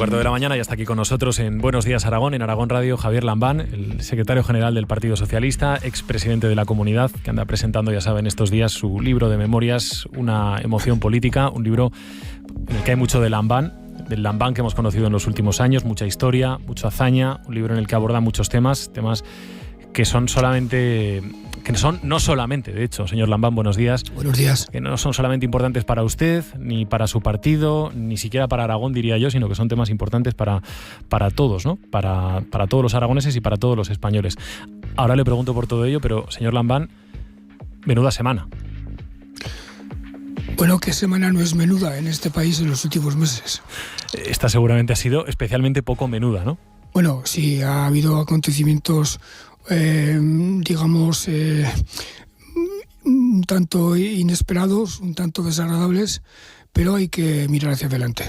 8:15 de la mañana, ya está aquí con nosotros en Buenos Días Aragón, en Aragón Radio, Javier Lambán, el secretario general del Partido Socialista, expresidente de la Comunidad, que anda presentando, ya saben, estos días su libro de memorias, Una emoción política, un libro en el que hay mucho de Lambán, del Lambán que hemos conocido en los últimos años, mucha historia, mucha hazaña, un libro en el que aborda muchos temas que son no solamente, de hecho, señor Lambán, buenos días. Buenos días. Que no son solamente importantes para usted, ni para su partido, ni siquiera para Aragón, diría yo, sino que son temas importantes para todos, ¿no? Para todos los aragoneses y para todos los españoles. Ahora le pregunto por todo ello, pero, señor Lambán, menuda semana. Bueno, ¿qué semana no es menuda en este país en los últimos meses? Esta seguramente ha sido especialmente poco menuda, ¿no? Bueno, sí, ha habido acontecimientos un tanto inesperados, un tanto desagradables, pero hay que mirar hacia adelante.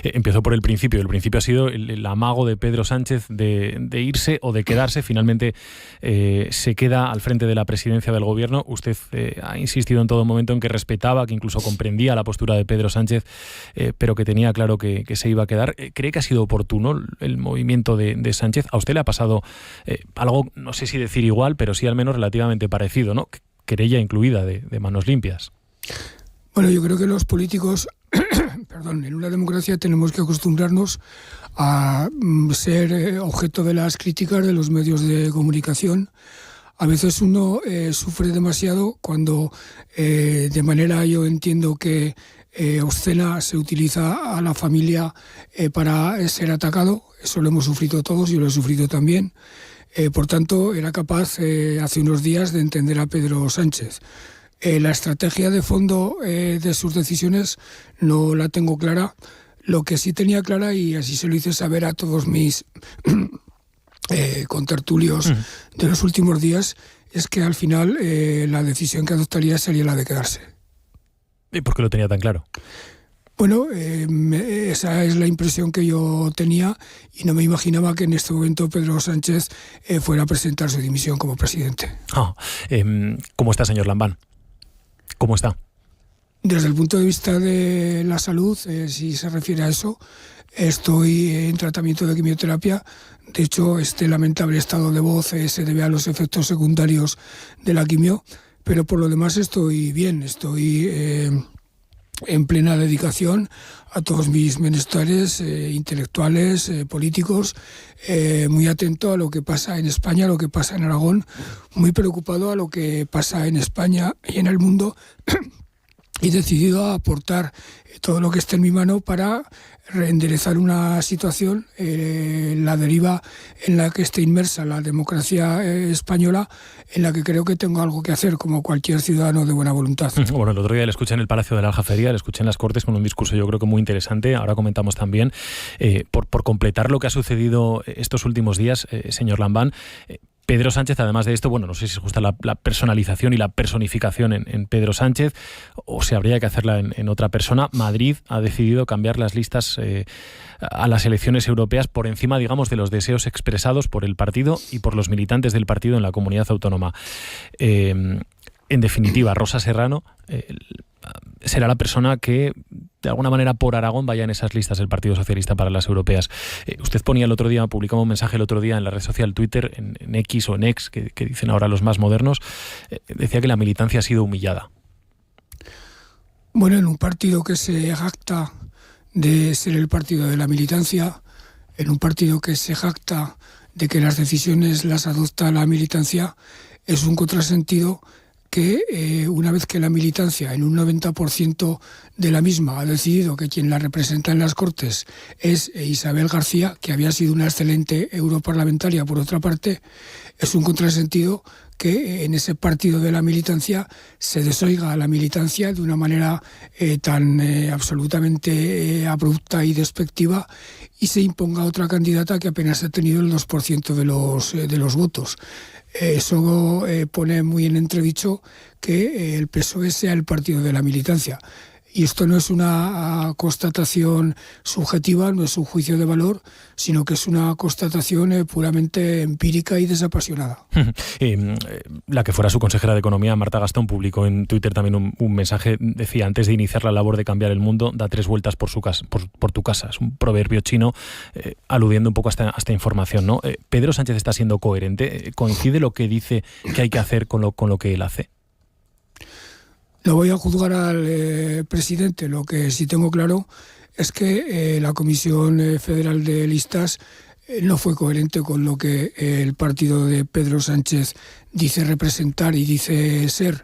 Empezó por el principio. El principio ha sido el amago de Pedro Sánchez de irse o de quedarse. Finalmente se queda al frente de la presidencia del gobierno. Usted ha insistido en todo momento en que respetaba, que incluso comprendía la postura de Pedro Sánchez, pero que tenía claro que se iba a quedar. ¿Cree que ha sido oportuno el movimiento de Sánchez? ¿A usted le ha pasado algo, no sé si decir igual, pero sí al menos relativamente parecido, ¿no? Querella incluida de manos limpias. Bueno, yo creo que los políticos, en una democracia tenemos que acostumbrarnos a ser objeto de las críticas de los medios de comunicación. A veces uno sufre demasiado cuando de manera, yo entiendo que obscena, se utiliza a la familia para ser atacado. Eso lo hemos sufrido todos, yo lo he sufrido también. Por tanto, era capaz hace unos días de entender a Pedro Sánchez. La estrategia de fondo de sus decisiones no la tengo clara. Lo que sí tenía clara, y así se lo hice saber a todos mis contertulios de los últimos días, es que al final la decisión que adoptaría sería la de quedarse. ¿Y por qué lo tenía tan claro? Bueno, esa es la impresión que yo tenía y no me imaginaba que en este momento Pedro Sánchez fuera a presentar su dimisión como presidente. ¿Cómo está, señor Lambán? ¿Cómo está? Desde el punto de vista de la salud, si se refiere a eso, estoy en tratamiento de quimioterapia. De hecho, este lamentable estado de voz se debe a los efectos secundarios de la quimio, pero por lo demás estoy bien, estoy en plena dedicación a todos mis menesteres intelectuales, políticos, muy atento a lo que pasa en España, a lo que pasa en Aragón, muy preocupado a lo que pasa en España y en el mundo y decidido a aportar todo lo que esté en mi mano para reenderezar una situación, la deriva en la que esté inmersa la democracia española, en la que creo que tengo algo que hacer como cualquier ciudadano de buena voluntad. Bueno, el otro día le escuché en el Palacio de la Aljafería, le escuché en las Cortes con un discurso yo creo que muy interesante. Ahora comentamos también, por completar lo que ha sucedido estos últimos días, señor Lambán, Pedro Sánchez, además de esto, bueno, no sé si es justa la personalización y la personificación en Pedro Sánchez, o si habría que hacerla en otra persona. Madrid ha decidido cambiar las listas a las elecciones europeas por encima, digamos, de los deseos expresados por el partido y por los militantes del partido en la comunidad autónoma. En definitiva, Rosa Serrano será la persona que, de alguna manera, por Aragón vaya en esas listas del Partido Socialista para las europeas. Usted ponía el otro día, publicaba un mensaje el otro día en la red social Twitter, en X o en X, que dicen ahora los más modernos, decía que la militancia ha sido humillada. Bueno, en un partido que se jacta de ser el partido de la militancia, en un partido que se jacta de que las decisiones las adopta la militancia, es un contrasentido que una vez que la militancia en un 90% de la misma ha decidido que quien la representa en las Cortes es Isabel García, que había sido una excelente europarlamentaria por otra parte, es un contrasentido que en ese partido de la militancia se desoiga a la militancia de una manera tan absolutamente abrupta y despectiva y se imponga otra candidata que apenas ha tenido el 2% de los votos. Eso pone muy en entredicho que el PSOE sea el partido de la militancia. Y esto no es una constatación subjetiva, no es un juicio de valor, sino que es una constatación puramente empírica y desapasionada. La que fuera su consejera de Economía, Marta Gastón, publicó en Twitter también un mensaje. Decía: antes de iniciar la labor de cambiar el mundo, da 3 vueltas por tu casa. Es un proverbio chino aludiendo un poco a esta información, ¿no? ¿Pedro Sánchez está siendo coherente? ¿Coincide lo que dice que hay que hacer con lo que él hace? No voy a juzgar al presidente. Lo que sí tengo claro es que la Comisión Federal de Listas no fue coherente con lo que el partido de Pedro Sánchez dice representar y dice ser.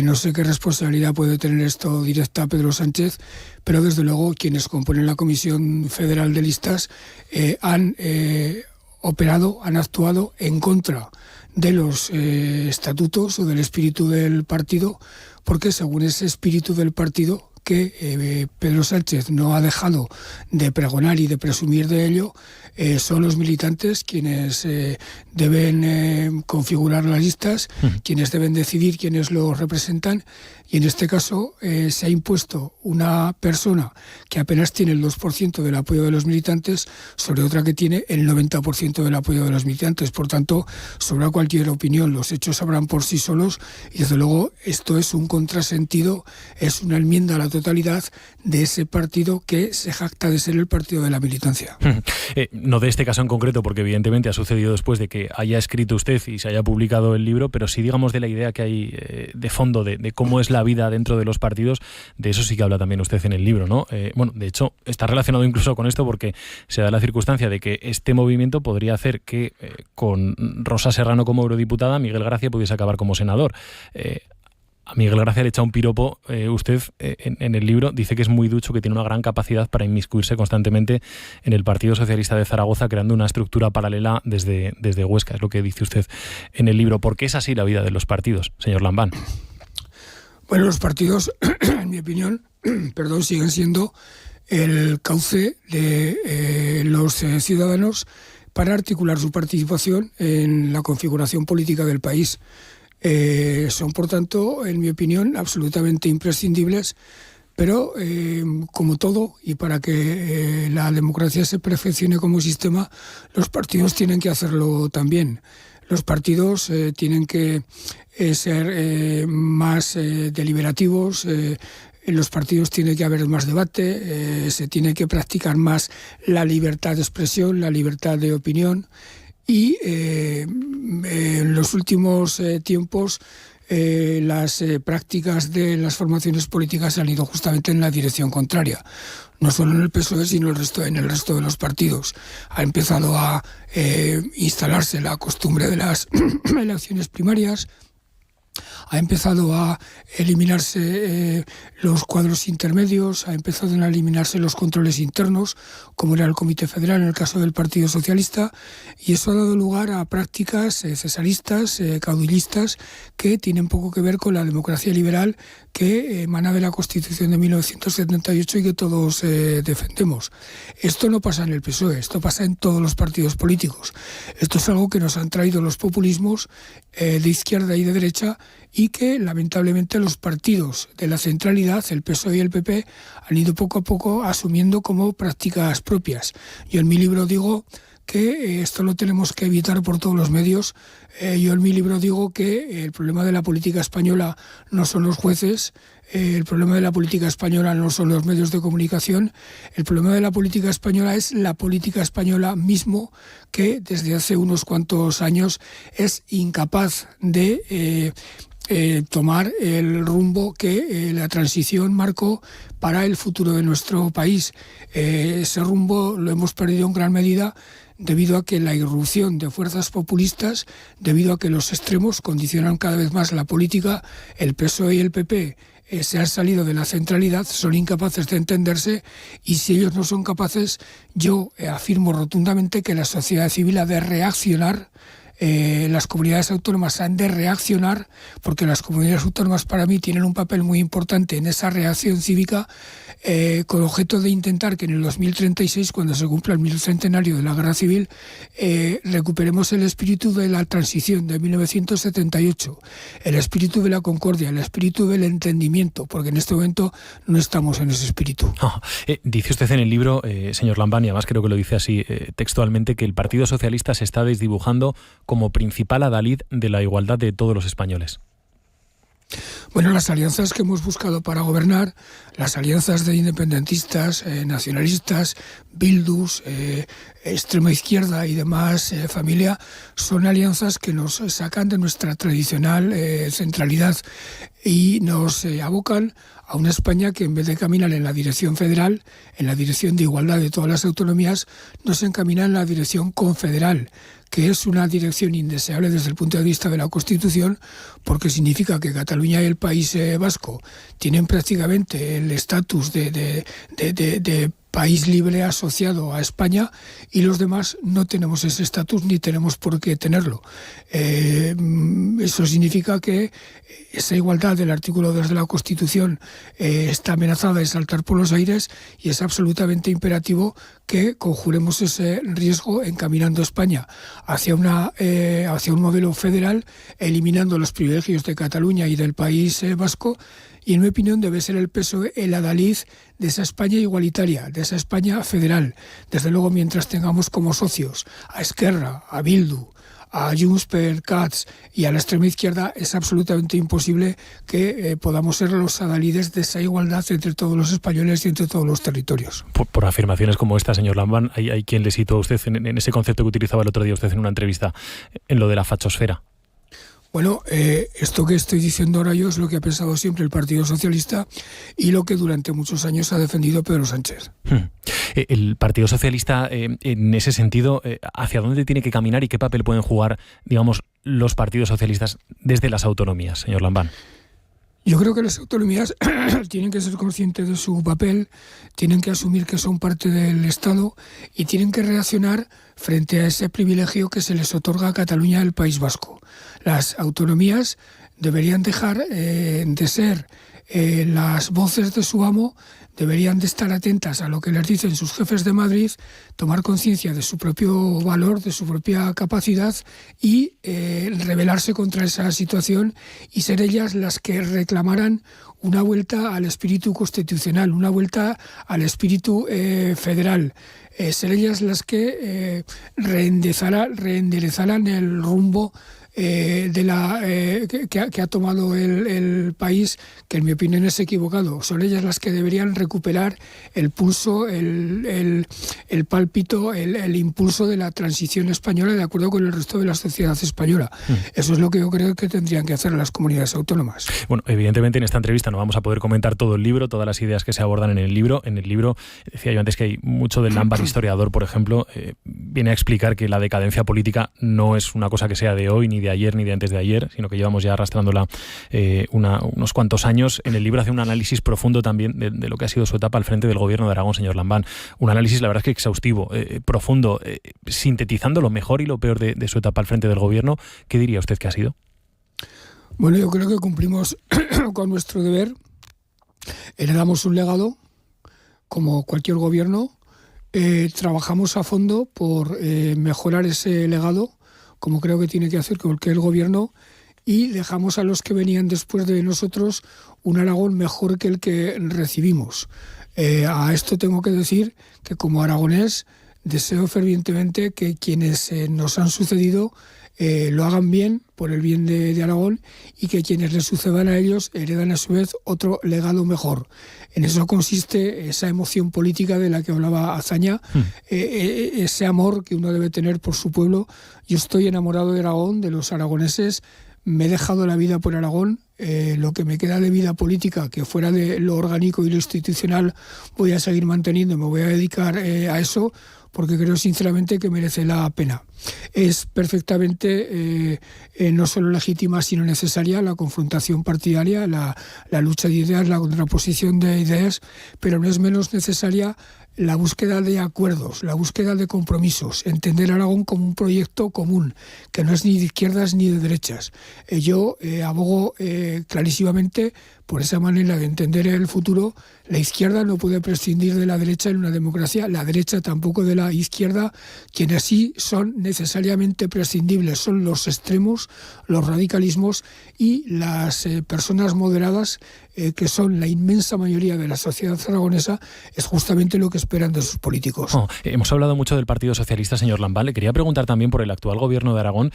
No sé qué responsabilidad puede tener esto directa a Pedro Sánchez, pero desde luego quienes componen la Comisión Federal de Listas han operado, han actuado en contra de los estatutos o del espíritu del partido, porque según ese espíritu del partido que Pedro Sánchez no ha dejado de pregonar y de presumir de ello, son los militantes quienes deben configurar las listas, quienes deben decidir quiénes los representan, y en este caso se ha impuesto una persona que apenas tiene el 2% del apoyo de los militantes sobre otra que tiene el 90% del apoyo de los militantes. Por tanto, sobra cualquier opinión, los hechos hablan por sí solos, y desde luego esto es un contrasentido, es una enmienda a la totalidad de ese partido que se jacta de ser el partido de la militancia. No de este caso en concreto, porque evidentemente ha sucedido después de que haya escrito usted y se haya publicado el libro, pero sí, digamos, de la idea que hay de fondo de cómo es la vida dentro de los partidos. De eso sí que habla también usted en el libro, ¿no? Bueno, de hecho, está relacionado incluso con esto, porque se da la circunstancia de que este movimiento podría hacer que con Rosa Serrano como eurodiputada, Miguel Gracia pudiese acabar como senador. A Miguel Gracia le echa un piropo, usted en el libro dice que es muy ducho, que tiene una gran capacidad para inmiscuirse constantemente en el Partido Socialista de Zaragoza, creando una estructura paralela desde Huesca, es lo que dice usted en el libro. ¿Por qué es así la vida de los partidos, señor Lambán? Bueno, los partidos, en mi opinión, siguen siendo el cauce de los ciudadanos para articular su participación en la configuración política del país. Son, por tanto, en mi opinión, absolutamente imprescindibles, pero como todo, y para que la democracia se perfeccione como sistema, los partidos tienen que hacerlo también. Los partidos tienen que ser más deliberativos, en los partidos tiene que haber más debate, se tiene que practicar más la libertad de expresión, la libertad de opinión. Y en los últimos tiempos las prácticas de las formaciones políticas han ido justamente en la dirección contraria. No solo en el PSOE, sino en el resto de los partidos. Ha empezado a instalarse la costumbre de las elecciones primarias, ha empezado a eliminarse los cuadros intermedios, ha empezado a eliminarse los controles internos, como era el Comité Federal en el caso del Partido Socialista, y eso ha dado lugar a prácticas cesaristas, caudillistas, que tienen poco que ver con la democracia liberal que emana de la Constitución de 1978 y que todos defendemos. Esto no pasa en el PSOE, esto pasa en todos los partidos políticos. Esto es algo que nos han traído los populismos de izquierda y de derecha, y que lamentablemente los partidos de la centralidad, el PSOE y el PP, han ido poco a poco asumiendo como prácticas propias. Yo en mi libro digo que esto lo tenemos que evitar por todos los medios. Yo en mi libro digo que el problema de la política española no son los jueces, el problema de la política española no son los medios de comunicación, el problema de la política española es la política española mismo, que desde hace unos cuantos años es incapaz de tomar el rumbo que la transición marcó para el futuro de nuestro país. Ese rumbo lo hemos perdido en gran medida debido a que la irrupción de fuerzas populistas, debido a que los extremos condicionan cada vez más la política. El PSOE y el PP se han salido de la centralidad, son incapaces de entenderse, y si ellos no son capaces, yo afirmo rotundamente que la sociedad civil ha de reaccionar las comunidades autónomas han de reaccionar, porque las comunidades autónomas para mí tienen un papel muy importante en esa reacción cívica, con objeto de intentar que en el 2036, cuando se cumpla el 1000º de la Guerra Civil, recuperemos el espíritu de la transición de 1978, el espíritu de la concordia, el espíritu del entendimiento, porque en este momento no estamos en ese espíritu. Dice usted en el libro, señor Lambán, y además creo que lo dice así textualmente, que el Partido Socialista se está desdibujando como principal adalid de la igualdad de todos los españoles. Bueno, las alianzas que hemos buscado para gobernar, las alianzas de independentistas, nacionalistas, Bildus, extrema izquierda y demás familia, son alianzas que nos sacan de nuestra tradicional centralidad y nos abocan a una España que, en vez de caminar en la dirección federal, en la dirección de igualdad de todas las autonomías, nos encamina en la dirección confederal, que es una dirección indeseable desde el punto de vista de la Constitución, porque significa que Cataluña y el País Vasco tienen prácticamente el estatus de país libre asociado a España, y los demás no tenemos ese estatus ni tenemos por qué tenerlo. Eso significa que esa igualdad del artículo 2 de la Constitución está amenazada de saltar por los aires, y es absolutamente imperativo que conjuremos ese riesgo encaminando a España hacia un modelo federal, eliminando los privilegios de Cataluña y del País Vasco. Y en mi opinión debe ser el PSOE el adalid de esa España igualitaria, de esa España federal. Desde luego, mientras tengamos como socios a Esquerra, a Bildu, a Junts per Cat y a la extrema izquierda, es absolutamente imposible que podamos ser los adalides de esa igualdad entre todos los españoles y entre todos los territorios. Por afirmaciones como esta, señor Lambán, hay quien le citó a usted en ese concepto que utilizaba el otro día usted en una entrevista, en lo de la fachosfera. Bueno, esto que estoy diciendo ahora yo es lo que ha pensado siempre el Partido Socialista y lo que durante muchos años ha defendido Pedro Sánchez. El Partido Socialista, en ese sentido, ¿hacia dónde tiene que caminar y qué papel pueden jugar, digamos, los partidos socialistas desde las autonomías, señor Lambán? Yo creo que las autonomías tienen que ser conscientes de su papel, tienen que asumir que son parte del Estado y tienen que reaccionar frente a ese privilegio que se les otorga a Cataluña y al País Vasco. Las autonomías deberían dejar de ser las voces de su amo, deberían de estar atentas a lo que les dicen sus jefes de Madrid, tomar conciencia de su propio valor, de su propia capacidad y rebelarse contra esa situación y ser ellas las que reclamaran una vuelta al espíritu constitucional, una vuelta al espíritu federal. Ser ellas las que reenderezaran el rumbo que ha tomado el país, que en mi opinión es equivocado. Son ellas las que deberían recuperar el pulso, el pálpito, el impulso de la transición española de acuerdo con el resto de la sociedad española. Eso es lo que yo creo que tendrían que hacer las comunidades autónomas. Bueno, evidentemente en esta entrevista no vamos a poder comentar todo el libro, todas las ideas que se abordan en el libro. En el libro, decía yo antes que hay mucho del Lambán historiador, por ejemplo, viene a explicar que la decadencia política no es una cosa que sea de hoy, ni de ayer, ni de antes de ayer, sino que llevamos ya arrastrándola unos cuantos años. En el libro hace un análisis profundo también de lo que ha sido su etapa al frente del gobierno de Aragón, señor Lambán. Un análisis, la verdad es que exhaustivo, profundo, sintetizando lo mejor y lo peor de su etapa al frente del gobierno. ¿Qué diría usted que ha sido? Bueno, yo creo que cumplimos con nuestro deber. Heredamos un legado, como cualquier gobierno. Trabajamos a fondo por mejorar ese legado, como creo que tiene que hacer cualquier gobierno, y dejamos a los que venían después de nosotros un Aragón mejor que el que recibimos. A esto tengo que decir que como aragonés deseo fervientemente que quienes nos han sucedido lo hagan bien, por el bien de Aragón, y que quienes les sucedan a ellos heredan a su vez otro legado mejor. En eso consiste esa emoción política de la que hablaba Azaña, ese amor que uno debe tener por su pueblo. Yo estoy enamorado de Aragón, de los aragoneses, me he dejado la vida por Aragón. Lo que me queda de vida política, que fuera de lo orgánico y lo institucional, voy a seguir manteniendo, me voy a dedicar a eso, porque creo sinceramente que merece la pena. Es perfectamente no solo legítima, sino necesaria la confrontación partidaria, la lucha de ideas, la contraposición de ideas, pero no es menos necesaria la búsqueda de acuerdos, la búsqueda de compromisos, entender Aragón como un proyecto común, que no es ni de izquierdas ni de derechas. Yo abogo clarísimamente por esa manera de entender el futuro. La izquierda no puede prescindir de la derecha en una democracia, la derecha tampoco de la izquierda. Quienes sí son necesariamente prescindibles son los extremos, los radicalismos y las personas moderadas, que son la inmensa mayoría de la sociedad aragonesa, es justamente lo que esperan de sus políticos. Hemos hablado mucho del Partido Socialista, señor Lambán. Le quería preguntar también por el actual gobierno de Aragón,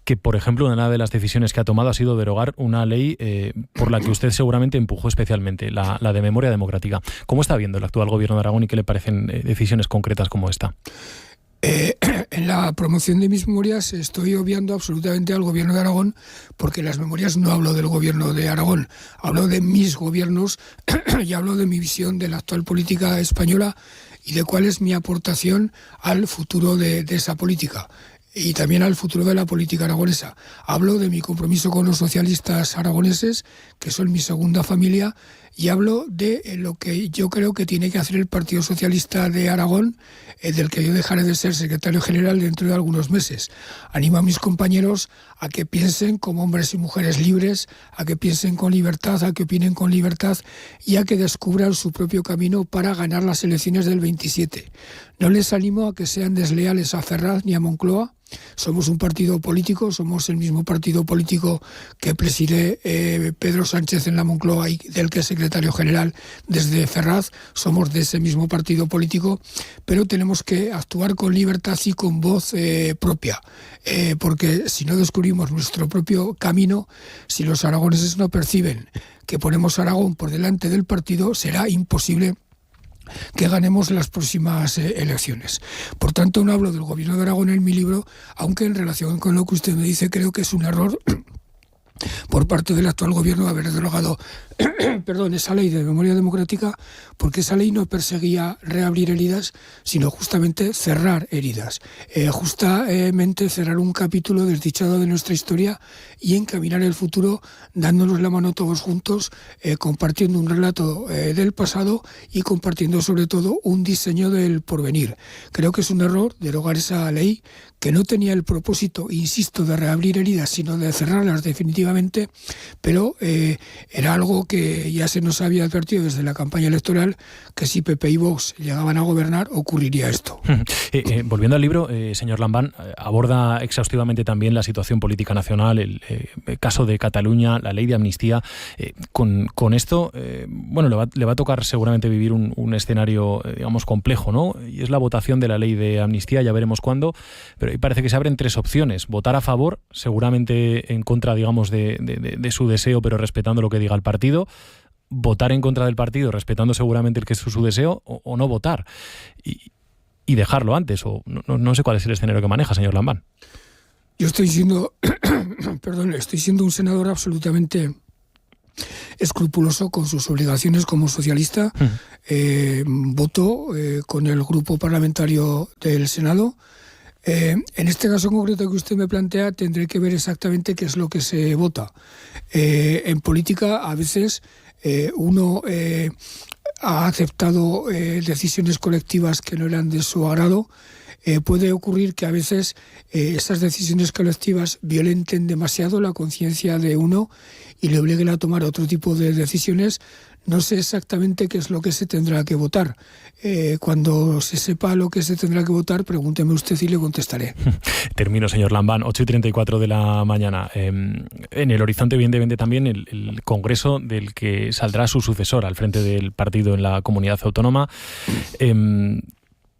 que, por ejemplo, una de las decisiones que ha tomado ha sido derogar una ley por la que usted seguramente empujó especialmente, la de memoria democrática. ¿Cómo está viendo el actual gobierno de Aragón y qué le parecen decisiones concretas como esta? En la promoción de mis memorias estoy obviando absolutamente al gobierno de Aragón, porque en las memorias no hablo del gobierno de Aragón, hablo de mis gobiernos y hablo de mi visión de la actual política española y de cuál es mi aportación al futuro de esa política y también al futuro de la política aragonesa. Hablo de mi compromiso con los socialistas aragoneses, que son mi segunda familia, y hablo de lo que yo creo que tiene que hacer el Partido Socialista de Aragón, del que yo dejaré de ser secretario general dentro de algunos meses. Animo a mis compañeros a que piensen como hombres y mujeres libres, a que piensen con libertad, a que opinen con libertad y a que descubran su propio camino para ganar las elecciones del 27. No les animo a que sean desleales a Ferraz ni a Moncloa. Somos un partido político, somos el mismo partido político que preside Pedro Sánchez en la Moncloa y del que es secretario general desde Ferraz. Somos de ese mismo partido político, pero tenemos que actuar con libertad y con voz propia, porque si no descubrimos nuestro propio camino, si los aragoneses no perciben que ponemos a Aragón por delante del partido, será imposible que ganemos las próximas elecciones. Por tanto, no hablo del gobierno de Aragón en mi libro, aunque en relación con lo que usted me dice, creo que es un error por parte del actual gobierno haber derogado esa ley de memoria democrática, porque esa ley no perseguía reabrir heridas, sino justamente cerrar heridas, justamente cerrar un capítulo desdichado de nuestra historia y encaminar el futuro dándonos la mano todos juntos, compartiendo un relato del pasado y compartiendo sobre todo un diseño del porvenir. Creo que es un error derogar esa ley, que no tenía el propósito, insisto, de reabrir heridas, sino de cerrarlas definitivamente, pero era algo que ya se nos había advertido desde la campaña electoral, que si PP y Vox llegaban a gobernar, ocurriría esto. Volviendo al libro, señor Lambán, aborda exhaustivamente también la situación política nacional, el caso de Cataluña, la ley de amnistía. Con esto, le va a tocar seguramente vivir un escenario, digamos, complejo, ¿no? Y es la votación de la ley de amnistía, ya veremos cuándo, pero parece que se abren tres opciones: votar a favor, seguramente en contra, digamos, de su deseo, pero respetando lo que diga el partido; votar en contra del partido, respetando seguramente el que es su deseo; o no votar y dejarlo antes. O no sé cuál es el escenario que maneja, señor Lambán. Yo estoy siendo un senador absolutamente escrupuloso con sus obligaciones como socialista. Voto con el grupo parlamentario del Senado. En este caso concreto que usted me plantea, tendré que ver exactamente qué es lo que se vota. En política, a veces uno ha aceptado decisiones colectivas que no eran de su agrado. Puede ocurrir que a veces esas decisiones colectivas violenten demasiado la conciencia de uno y le obliguen a tomar otro tipo de decisiones. No sé exactamente qué es lo que se tendrá que votar. Cuando se sepa lo que se tendrá que votar, pregúnteme usted y le contestaré. Termino, señor Lambán, 8:34 de la mañana. En el horizonte, evidentemente, también el congreso del que saldrá su sucesor al frente del partido en la comunidad autónoma.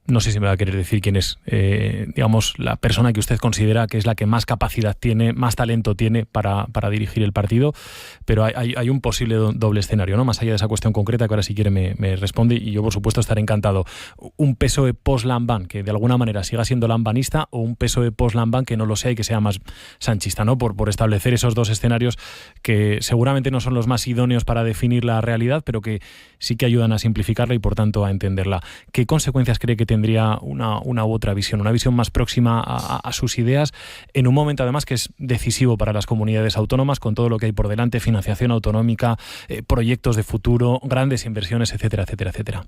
No sé si me va a querer decir quién es, digamos, la persona que usted considera que es la que más capacidad tiene, más talento tiene para dirigir el partido, pero hay un posible doble escenario, ¿no? Más allá de esa cuestión concreta, que ahora si quiere me responde, y yo por supuesto estaré encantado. Un PSOE post-Lambán, que de alguna manera siga siendo lambanista, o un PSOE post-Lambán que no lo sea y que sea más sanchista, ¿no? Por establecer esos dos escenarios que seguramente no son los más idóneos para definir la realidad, pero que sí que ayudan a simplificarla y por tanto a entenderla. ¿Qué consecuencias cree que tendría una u otra visión, una visión más próxima a sus ideas, en un momento además que es decisivo para las comunidades autónomas, con todo lo que hay por delante, financiación autonómica, proyectos de futuro, grandes inversiones, etcétera, etcétera, etcétera?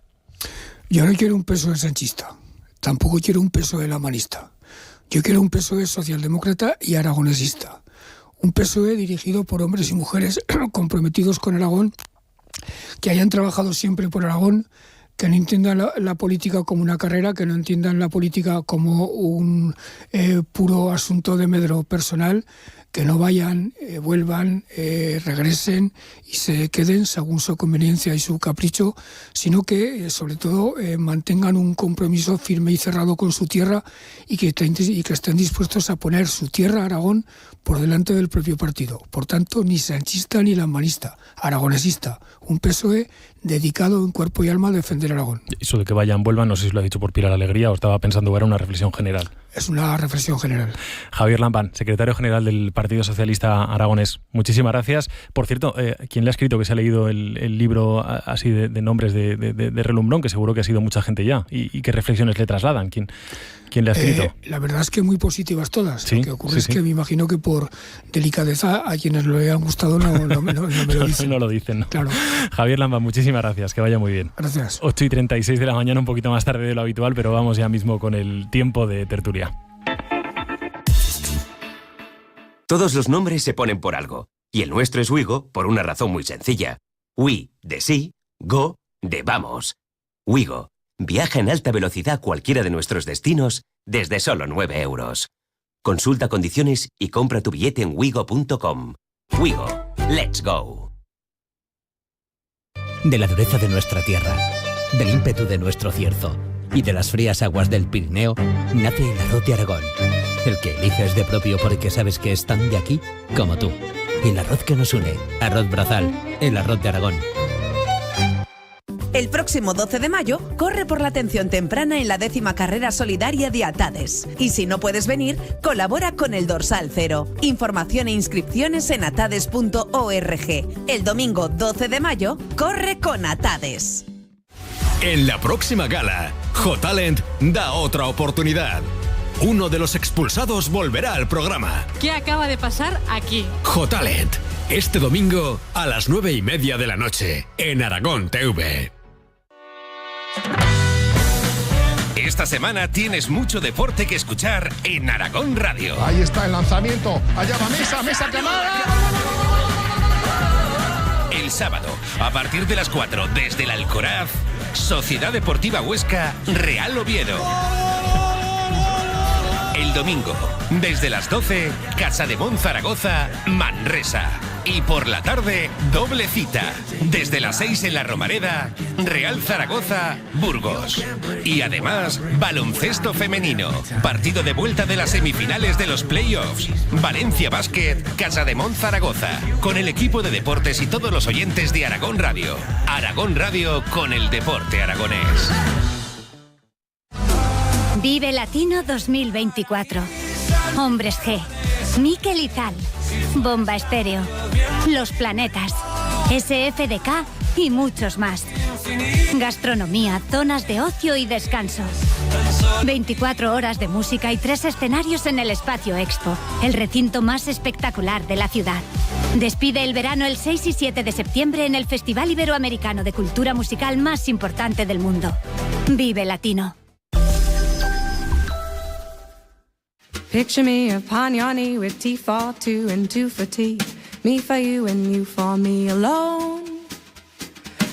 Yo no quiero un PSOE sanchista, tampoco quiero un PSOE lamanista. Yo quiero un PSOE socialdemócrata y aragonesista. Un PSOE dirigido por hombres y mujeres comprometidos con Aragón, que hayan trabajado siempre por Aragón, que no entiendan la política como una carrera, que no entiendan la política como un puro asunto de medro personal, que no vayan, vuelvan, regresen y se queden según su conveniencia y su capricho, sino que, sobre todo, mantengan un compromiso firme y cerrado con su tierra y que estén dispuestos a poner su tierra, Aragón, por delante del propio partido. Por tanto, ni sanchista ni lambanista, aragonesista, un PSOE dedicado en cuerpo y alma a defender Aragón. Eso de que vayan, vuelvan, no sé si lo ha dicho por Pilar Alegría o estaba pensando que era una reflexión general. Es una reflexión general. Javier Lambán, secretario general del Partido Socialista Aragonés. Muchísimas gracias. Por cierto, ¿quién le ha escrito que se ha leído el libro así de nombres de relumbrón? Que seguro que ha sido mucha gente ya. ¿Y qué reflexiones le trasladan? ¿Quién le ha escrito? La verdad es que muy positivas todas. ¿Sí? Lo que ocurre es que me imagino que por delicadeza a quienes lo hayan gustado no me lo dicen. No lo dicen, ¿no? Claro. Javier Lambán, muchísimas gracias. Que vaya muy bien. Gracias. 8:36 de la mañana, un poquito más tarde de lo habitual, pero vamos ya mismo con el tiempo de tertulia. Todos los nombres se ponen por algo, y el nuestro es Wigo por una razón muy sencilla. We, de sí, go, de vamos. Wigo, viaja en alta velocidad a cualquiera de nuestros destinos desde solo 9 euros. Consulta condiciones y compra tu billete en wigo.com. Wigo, let's go. De la dureza de nuestra tierra, del ímpetu de nuestro cierzo y de las frías aguas del Pirineo, nace el arroz de Aragón. El que eliges de propio porque sabes que es tan de aquí como tú. Y el arroz que nos une, Arroz Brazal, el arroz de Aragón. El próximo 12 de mayo, corre por la atención temprana en la 10ª carrera solidaria de Atades. Y si no puedes venir, colabora con el Dorsal Cero. Información e inscripciones en atades.org. El domingo 12 de mayo, corre con Atades. En la próxima gala, J-Talent da otra oportunidad. Uno de los expulsados volverá al programa. ¿Qué acaba de pasar aquí? J-Talent, este domingo a las 9:30 de la noche, en Aragón TV. Esta semana tienes mucho deporte que escuchar en Aragón Radio. Ahí está el lanzamiento. Allá va Mesa quemada. El sábado, a partir de las 4, desde el Alcoraz, Sociedad Deportiva Huesca, Real Oviedo. El domingo, desde las 12, Casademont Zaragoza, Manresa. Y por la tarde, doble cita. Desde las 6 en la Romareda, Real Zaragoza, Burgos. Y además, baloncesto femenino. Partido de vuelta de las semifinales de los playoffs. Valencia Basket, Casademont Zaragoza. Con el equipo de deportes y todos los oyentes de Aragón Radio. Aragón Radio con el deporte aragonés. Vive Latino 2024. Hombres G. Mikel Izal. Bomba Estéreo. Los Planetas. SFDK y muchos más. Gastronomía, zonas de ocio y descanso. 24 horas de música y 3 escenarios en el Espacio Expo, el recinto más espectacular de la ciudad. Despide el verano el 6 y 7 de septiembre en el Festival Iberoamericano de Cultura Musical más importante del mundo. Vive Latino. Picture me upon your knee with tea for two and two for tea. Me for you and you for me alone.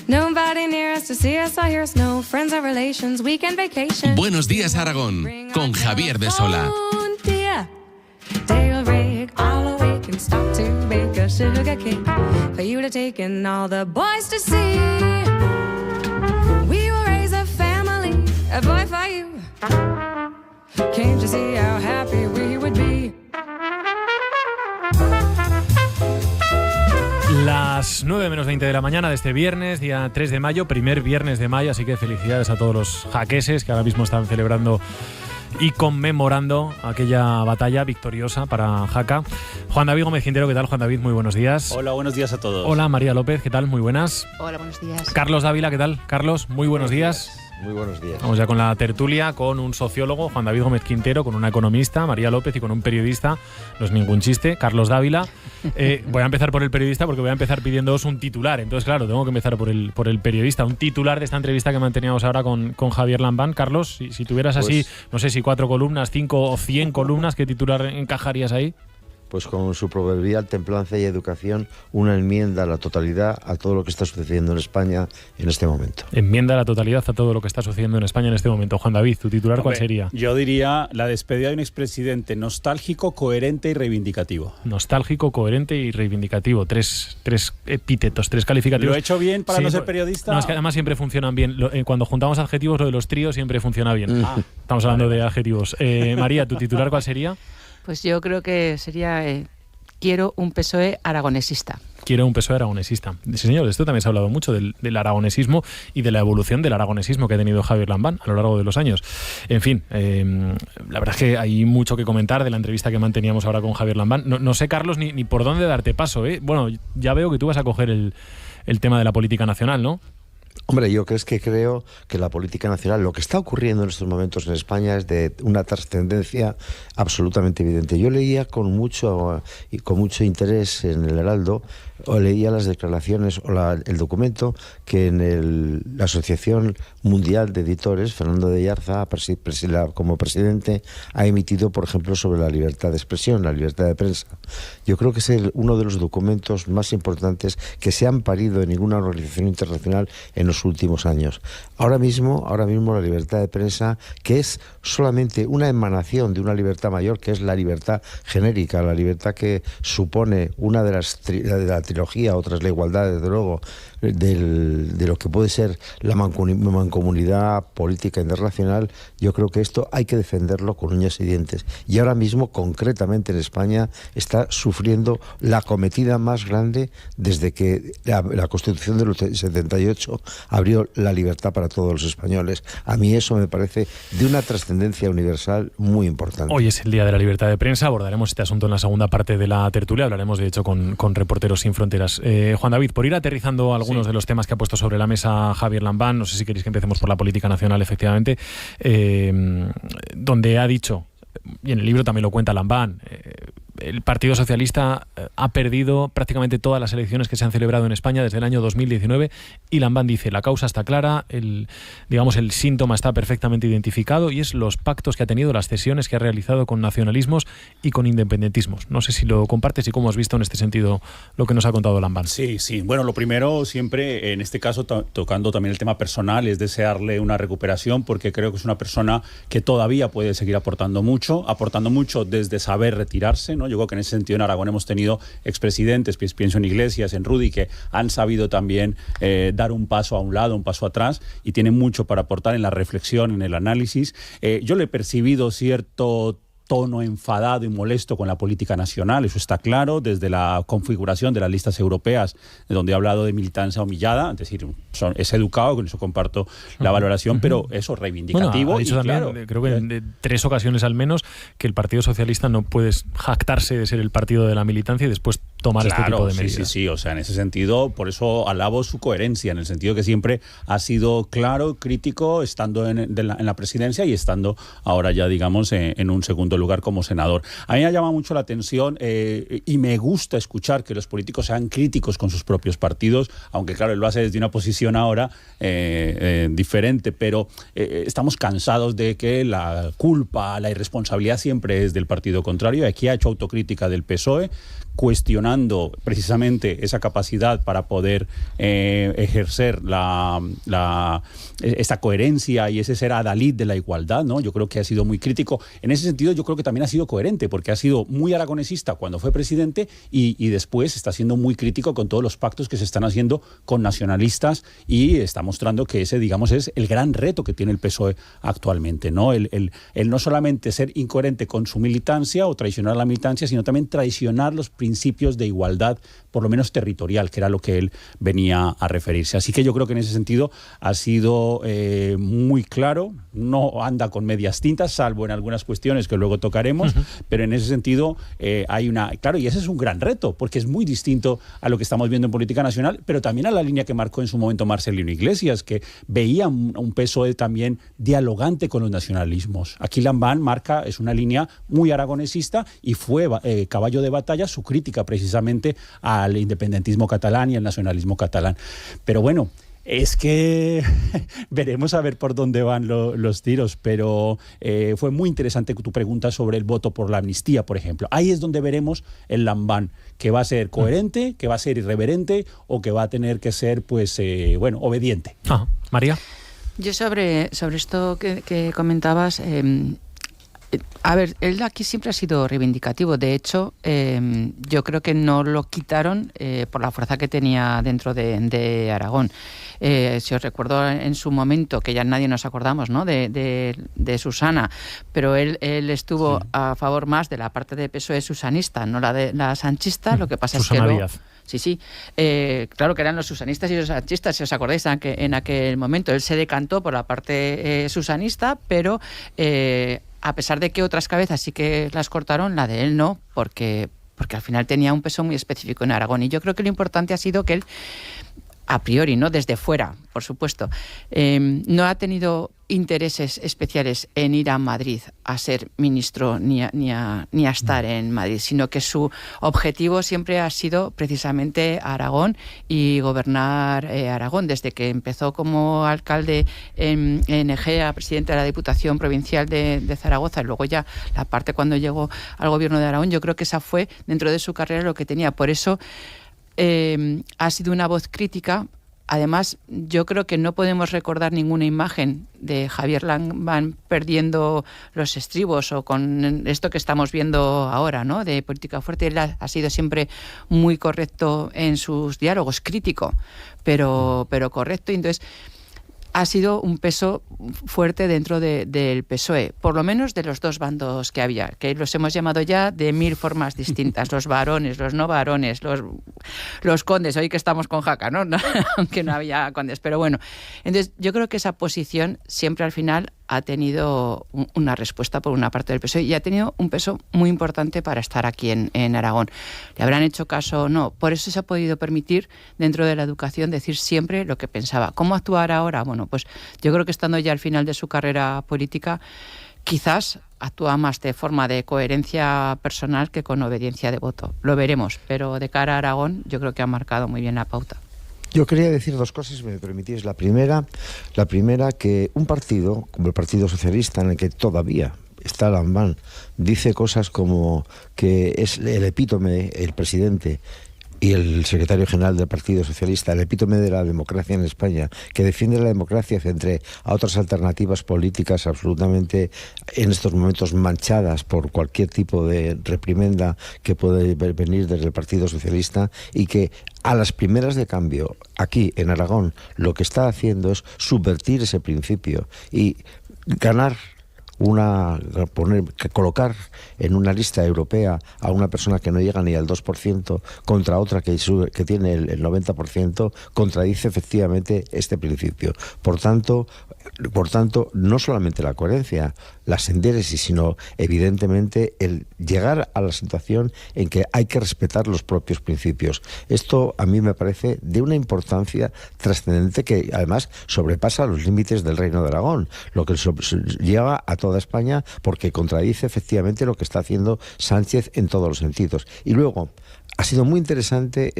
Nobody near us to see us or hear us, no friends or relations, weekend vacation. Buenos días Aragón, con Javier de Sola. Dale rig, all awake and stop to bake a sugar cake for you to take and all the boys to see. We will raise a family, a boy for you. Can't you see how happy we would be? Las 9:20 de la mañana de este viernes, día 3 de mayo, primer viernes de mayo, así que felicidades a todos los jaqueses que ahora mismo están celebrando y conmemorando aquella batalla victoriosa para Jaca. Juan David Gómez Quintero, ¿qué tal? Juan David, muy buenos días. Hola, buenos días a todos. Hola, María López, ¿qué tal? Muy buenas. Hola, buenos días. Carlos Dávila, ¿qué tal? Carlos, muy buenos días. Muy buenos días. Vamos ya con la tertulia, con un sociólogo, Juan David Gómez Quintero, con una economista, María López, y con un periodista, no es ningún chiste, Carlos Dávila. Voy a empezar por el periodista porque voy a empezar pidiéndoos un titular. Entonces, claro, tengo que empezar por el periodista. Un titular de esta entrevista que manteníamos ahora con Javier Lambán. Carlos, si tuvieras así, no sé si 4 columnas, 5 o 100 columnas, ¿qué titular encajarías ahí? Pues con su proverbial templanza y educación, una enmienda a la totalidad a todo lo que está sucediendo en España en este momento. Enmienda a la totalidad a todo lo que está sucediendo en España en este momento. Juan David, ¿tu titular cuál sería? Yo diría la despedida de un expresidente nostálgico, coherente y reivindicativo. Nostálgico, coherente y reivindicativo. Tres epítetos, 3 calificativos. ¿Lo he hecho bien para no ser periodista? No, es que además siempre funcionan bien. Cuando juntamos adjetivos, lo de los tríos siempre funciona bien. Estamos hablando de adjetivos. María, ¿tu titular cuál sería? Pues yo creo que sería quiero un PSOE aragonesista. Quiero un PSOE aragonesista. Sí, señor, de esto también se ha hablado mucho, del aragonesismo y de la evolución del aragonesismo que ha tenido Javier Lambán a lo largo de los años. En fin, la verdad es que hay mucho que comentar de la entrevista que manteníamos ahora con Javier Lambán. No sé, Carlos, ni por dónde darte paso, ¿eh? Bueno, ya veo que tú vas a coger el tema de la política nacional, ¿no? Hombre, yo creo que la política nacional, lo que está ocurriendo en estos momentos en España es de una trascendencia absolutamente evidente. Yo leía con mucho interés en el Heraldo, o leía las declaraciones o el documento que la Asociación Mundial de Editores, Fernando de Yarza, como presidente, ha emitido, por ejemplo, sobre la libertad de expresión, la libertad de prensa. Yo creo que es uno de los documentos más importantes que se han parido en ninguna organización internacional en los últimos años. Ahora mismo la libertad de prensa, que es solamente una emanación de una libertad mayor, que es la libertad genérica, la libertad que supone una de la trilogía, otra es la igualdad, desde luego, de lo que puede ser la mancomunidad política internacional. Yo creo que esto hay que defenderlo con uñas y dientes. Y ahora mismo, concretamente en España, está sufriendo la acometida más grande desde que la Constitución del 78 abrió la libertad para todos los españoles. A mí eso me parece de una trascendencia universal muy importante. Hoy es el Día de la Libertad de Prensa. Abordaremos este asunto en la segunda parte de la tertulia. Hablaremos, de hecho, con Reporteros Sin Fronteras. Juan David, por ir aterrizando algunos de los temas que ha puesto sobre la mesa Javier Lambán, no sé si queréis que empecemos por la política nacional, efectivamente, donde ha dicho, y en el libro también lo cuenta Lambán, el Partido Socialista ha perdido prácticamente todas las elecciones que se han celebrado en España desde el año 2019, y Lambán dice, la causa está clara, el síntoma está perfectamente identificado, y es los pactos que ha tenido, las cesiones que ha realizado con nacionalismos y con independentismos. No sé si lo compartes y cómo has visto en este sentido lo que nos ha contado Lambán. Sí. Bueno, lo primero, siempre, en este caso, tocando también el tema personal, es desearle una recuperación, porque creo que es una persona que todavía puede seguir aportando mucho desde saber retirarse, ¿no? Yo creo que en ese sentido en Aragón hemos tenido expresidentes, pienso en Iglesias, en Rudy, que han sabido también dar un paso a un lado, un paso atrás, y tienen mucho para aportar en la reflexión, en el análisis. Yo le he percibido cierto tono enfadado y molesto con la política nacional, eso está claro, desde la configuración de las listas europeas, donde ha hablado de militancia humillada, es decir, es educado, con eso comparto la valoración, pero eso, reivindicativo. Bueno, ha dicho también, claro, creo que en 3 ocasiones al menos, que el Partido Socialista no puede jactarse de ser el partido de la militancia y después tomar este tipo de medidas. Sí, o sea, en ese sentido, por eso alabo su coherencia, en el sentido que siempre ha sido claro, crítico, estando en la presidencia y estando ahora ya, digamos, en un segundo lugar como senador. A mí me llama mucho la atención y me gusta escuchar que los políticos sean críticos con sus propios partidos, aunque claro, él lo hace desde una posición ahora diferente, pero estamos cansados de que la culpa, la irresponsabilidad siempre es del partido contrario. Aquí ha hecho autocrítica del PSOE, cuestionando precisamente esa capacidad para poder ejercer esta coherencia y ese ser adalid de la igualdad, ¿no? Yo creo que ha sido muy crítico. En ese sentido, yo creo que también ha sido coherente, porque ha sido muy aragonesista cuando fue presidente y después está siendo muy crítico con todos los pactos que se están haciendo con nacionalistas, y está mostrando que ese, digamos, es el gran reto que tiene el PSOE actualmente, ¿no? El no solamente ser incoherente con su militancia o traicionar la militancia, sino también traicionar los principios de igualdad, por lo menos territorial, que era lo que él venía a referirse. Así que yo creo que en ese sentido ha sido muy claro, no anda con medias tintas, salvo en algunas cuestiones que luego tocaremos, pero en ese sentido hay una... Claro, y ese es un gran reto, porque es muy distinto a lo que estamos viendo en política nacional, pero también a la línea que marcó en su momento Marcelino Iglesias, que veía un PSOE también dialogante con los nacionalismos. Aquí Lambán es una línea muy aragonesista y fue caballo de batalla su crítica precisamente al independentismo catalán y al nacionalismo catalán. Pero bueno, es que veremos a ver por dónde van los tiros, pero fue muy interesante tu pregunta sobre el voto por la amnistía, por ejemplo. Ahí es donde veremos el Lambán, que va a ser coherente, que va a ser irreverente o que va a tener que ser, pues, obediente. María. Yo sobre esto que comentabas... a ver, él aquí siempre ha sido reivindicativo. De hecho, yo creo que no lo quitaron por la fuerza que tenía dentro de Aragón. Si os recuerdo en su momento, que ya nadie nos acordamos, ¿no?, de Susana, pero él estuvo a favor más de la parte de PSOE susanista, no la sanchista. Lo que pasa Susana es que Díaz. Sí, claro que eran los susanistas y los sanchistas, si os acordáis, en aquel momento. Él se decantó por la parte susanista, pero a pesar de que otras cabezas sí que las cortaron, la de él no, porque al final tenía un peso muy específico en Aragón. Y yo creo que lo importante ha sido que él, a priori, ¿no?, desde fuera, por supuesto, no ha tenido intereses especiales en ir a Madrid a ser ministro ni a estar en Madrid, sino que su objetivo siempre ha sido precisamente Aragón y gobernar Aragón. Desde que empezó como alcalde en Egea, presidente de la Diputación Provincial de Zaragoza, y luego ya la parte cuando llegó al gobierno de Aragón, yo creo que esa fue dentro de su carrera lo que tenía. Por eso ha sido una voz crítica. Además, yo creo que no podemos recordar ninguna imagen de Javier Lambán perdiendo los estribos o con esto que estamos viendo ahora, ¿no?, de política fuerte. Él ha sido siempre muy correcto en sus diálogos, crítico, pero correcto. Entonces, ha sido un peso fuerte dentro del PSOE, por lo menos de los dos bandos que había, que los hemos llamado ya de 1000 formas distintas, los varones, los no varones, los condes, hoy que estamos con Jaca, ¿no? Aunque no había condes, pero bueno. Entonces, yo creo que esa posición siempre al final ha tenido una respuesta por una parte del PSOE y ha tenido un peso muy importante para estar aquí en Aragón. ¿Le habrán hecho caso o no? Por eso se ha podido permitir dentro de la educación decir siempre lo que pensaba. ¿Cómo actuar ahora? Bueno, pues yo creo que estando ya al final de su carrera política, quizás actúa más de forma de coherencia personal que con obediencia de voto. Lo veremos, pero de cara a Aragón yo creo que ha marcado muy bien la pauta. Yo quería decir dos cosas, si me permitís. La primera, que un partido, como el Partido Socialista, en el que todavía está Lambán, dice cosas como que es el epítome, el presidente y el secretario general del Partido Socialista, el epítome de la democracia en España, que defiende la democracia frente a otras alternativas políticas absolutamente en estos momentos manchadas por cualquier tipo de reprimenda que puede venir desde el Partido Socialista, y que a las primeras de cambio aquí en Aragón lo que está haciendo es subvertir ese principio y colocar en una lista europea a una persona que no llega ni al 2% contra otra que tiene el 90%, contradice efectivamente este principio. Por tanto, no solamente la coherencia, la sindéresis, sino evidentemente el llegar a la situación en que hay que respetar los propios principios. Esto a mí me parece de una importancia trascendente que además sobrepasa los límites del Reino de Aragón, lo que lleva a toda España, porque contradice efectivamente lo que está haciendo Sánchez en todos los sentidos. Y luego, ha sido muy interesante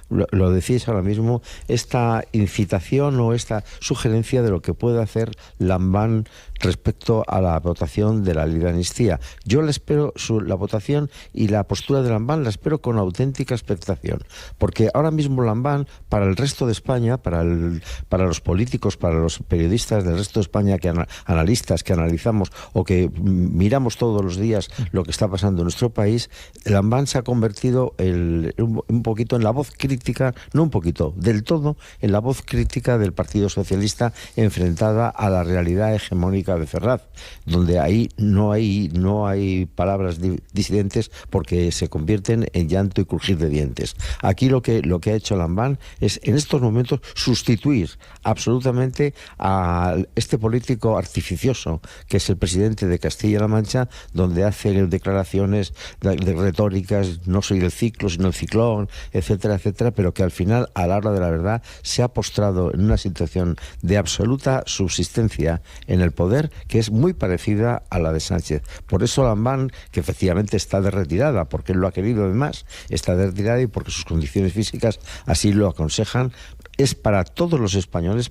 lo decíais ahora mismo, esta incitación o esta sugerencia de lo que puede hacer Lambán respecto a la votación de la ley de amnistía. Yo la espero, la votación y la postura de Lambán la espero con auténtica expectación, porque ahora mismo Lambán, para el resto de España, para los políticos, para los periodistas del resto de España, analistas que analizamos o que miramos todos los días lo que está pasando en nuestro país, Lambán se ha convertido un poquito en la voz crítica, no un poquito, del todo, en la voz crítica del Partido Socialista enfrentada a la realidad hegemónica de Ferraz, donde ahí no hay palabras disidentes porque se convierten en llanto y crujir de dientes. Aquí lo que ha hecho Lambán es en estos momentos sustituir absolutamente a este político artificioso que es el presidente de Castilla-La Mancha, donde hace declaraciones de retóricas, no soy del ciclo sino el ciclón, etcétera, etcétera, pero que al final, a la hora de la verdad, se ha postrado en una situación de absoluta subsistencia en el poder que es muy parecida a la de Sánchez. Por eso Lambán, que efectivamente está de retirada, porque él lo ha querido además, está de retirada y porque sus condiciones físicas así lo aconsejan, es para todos los españoles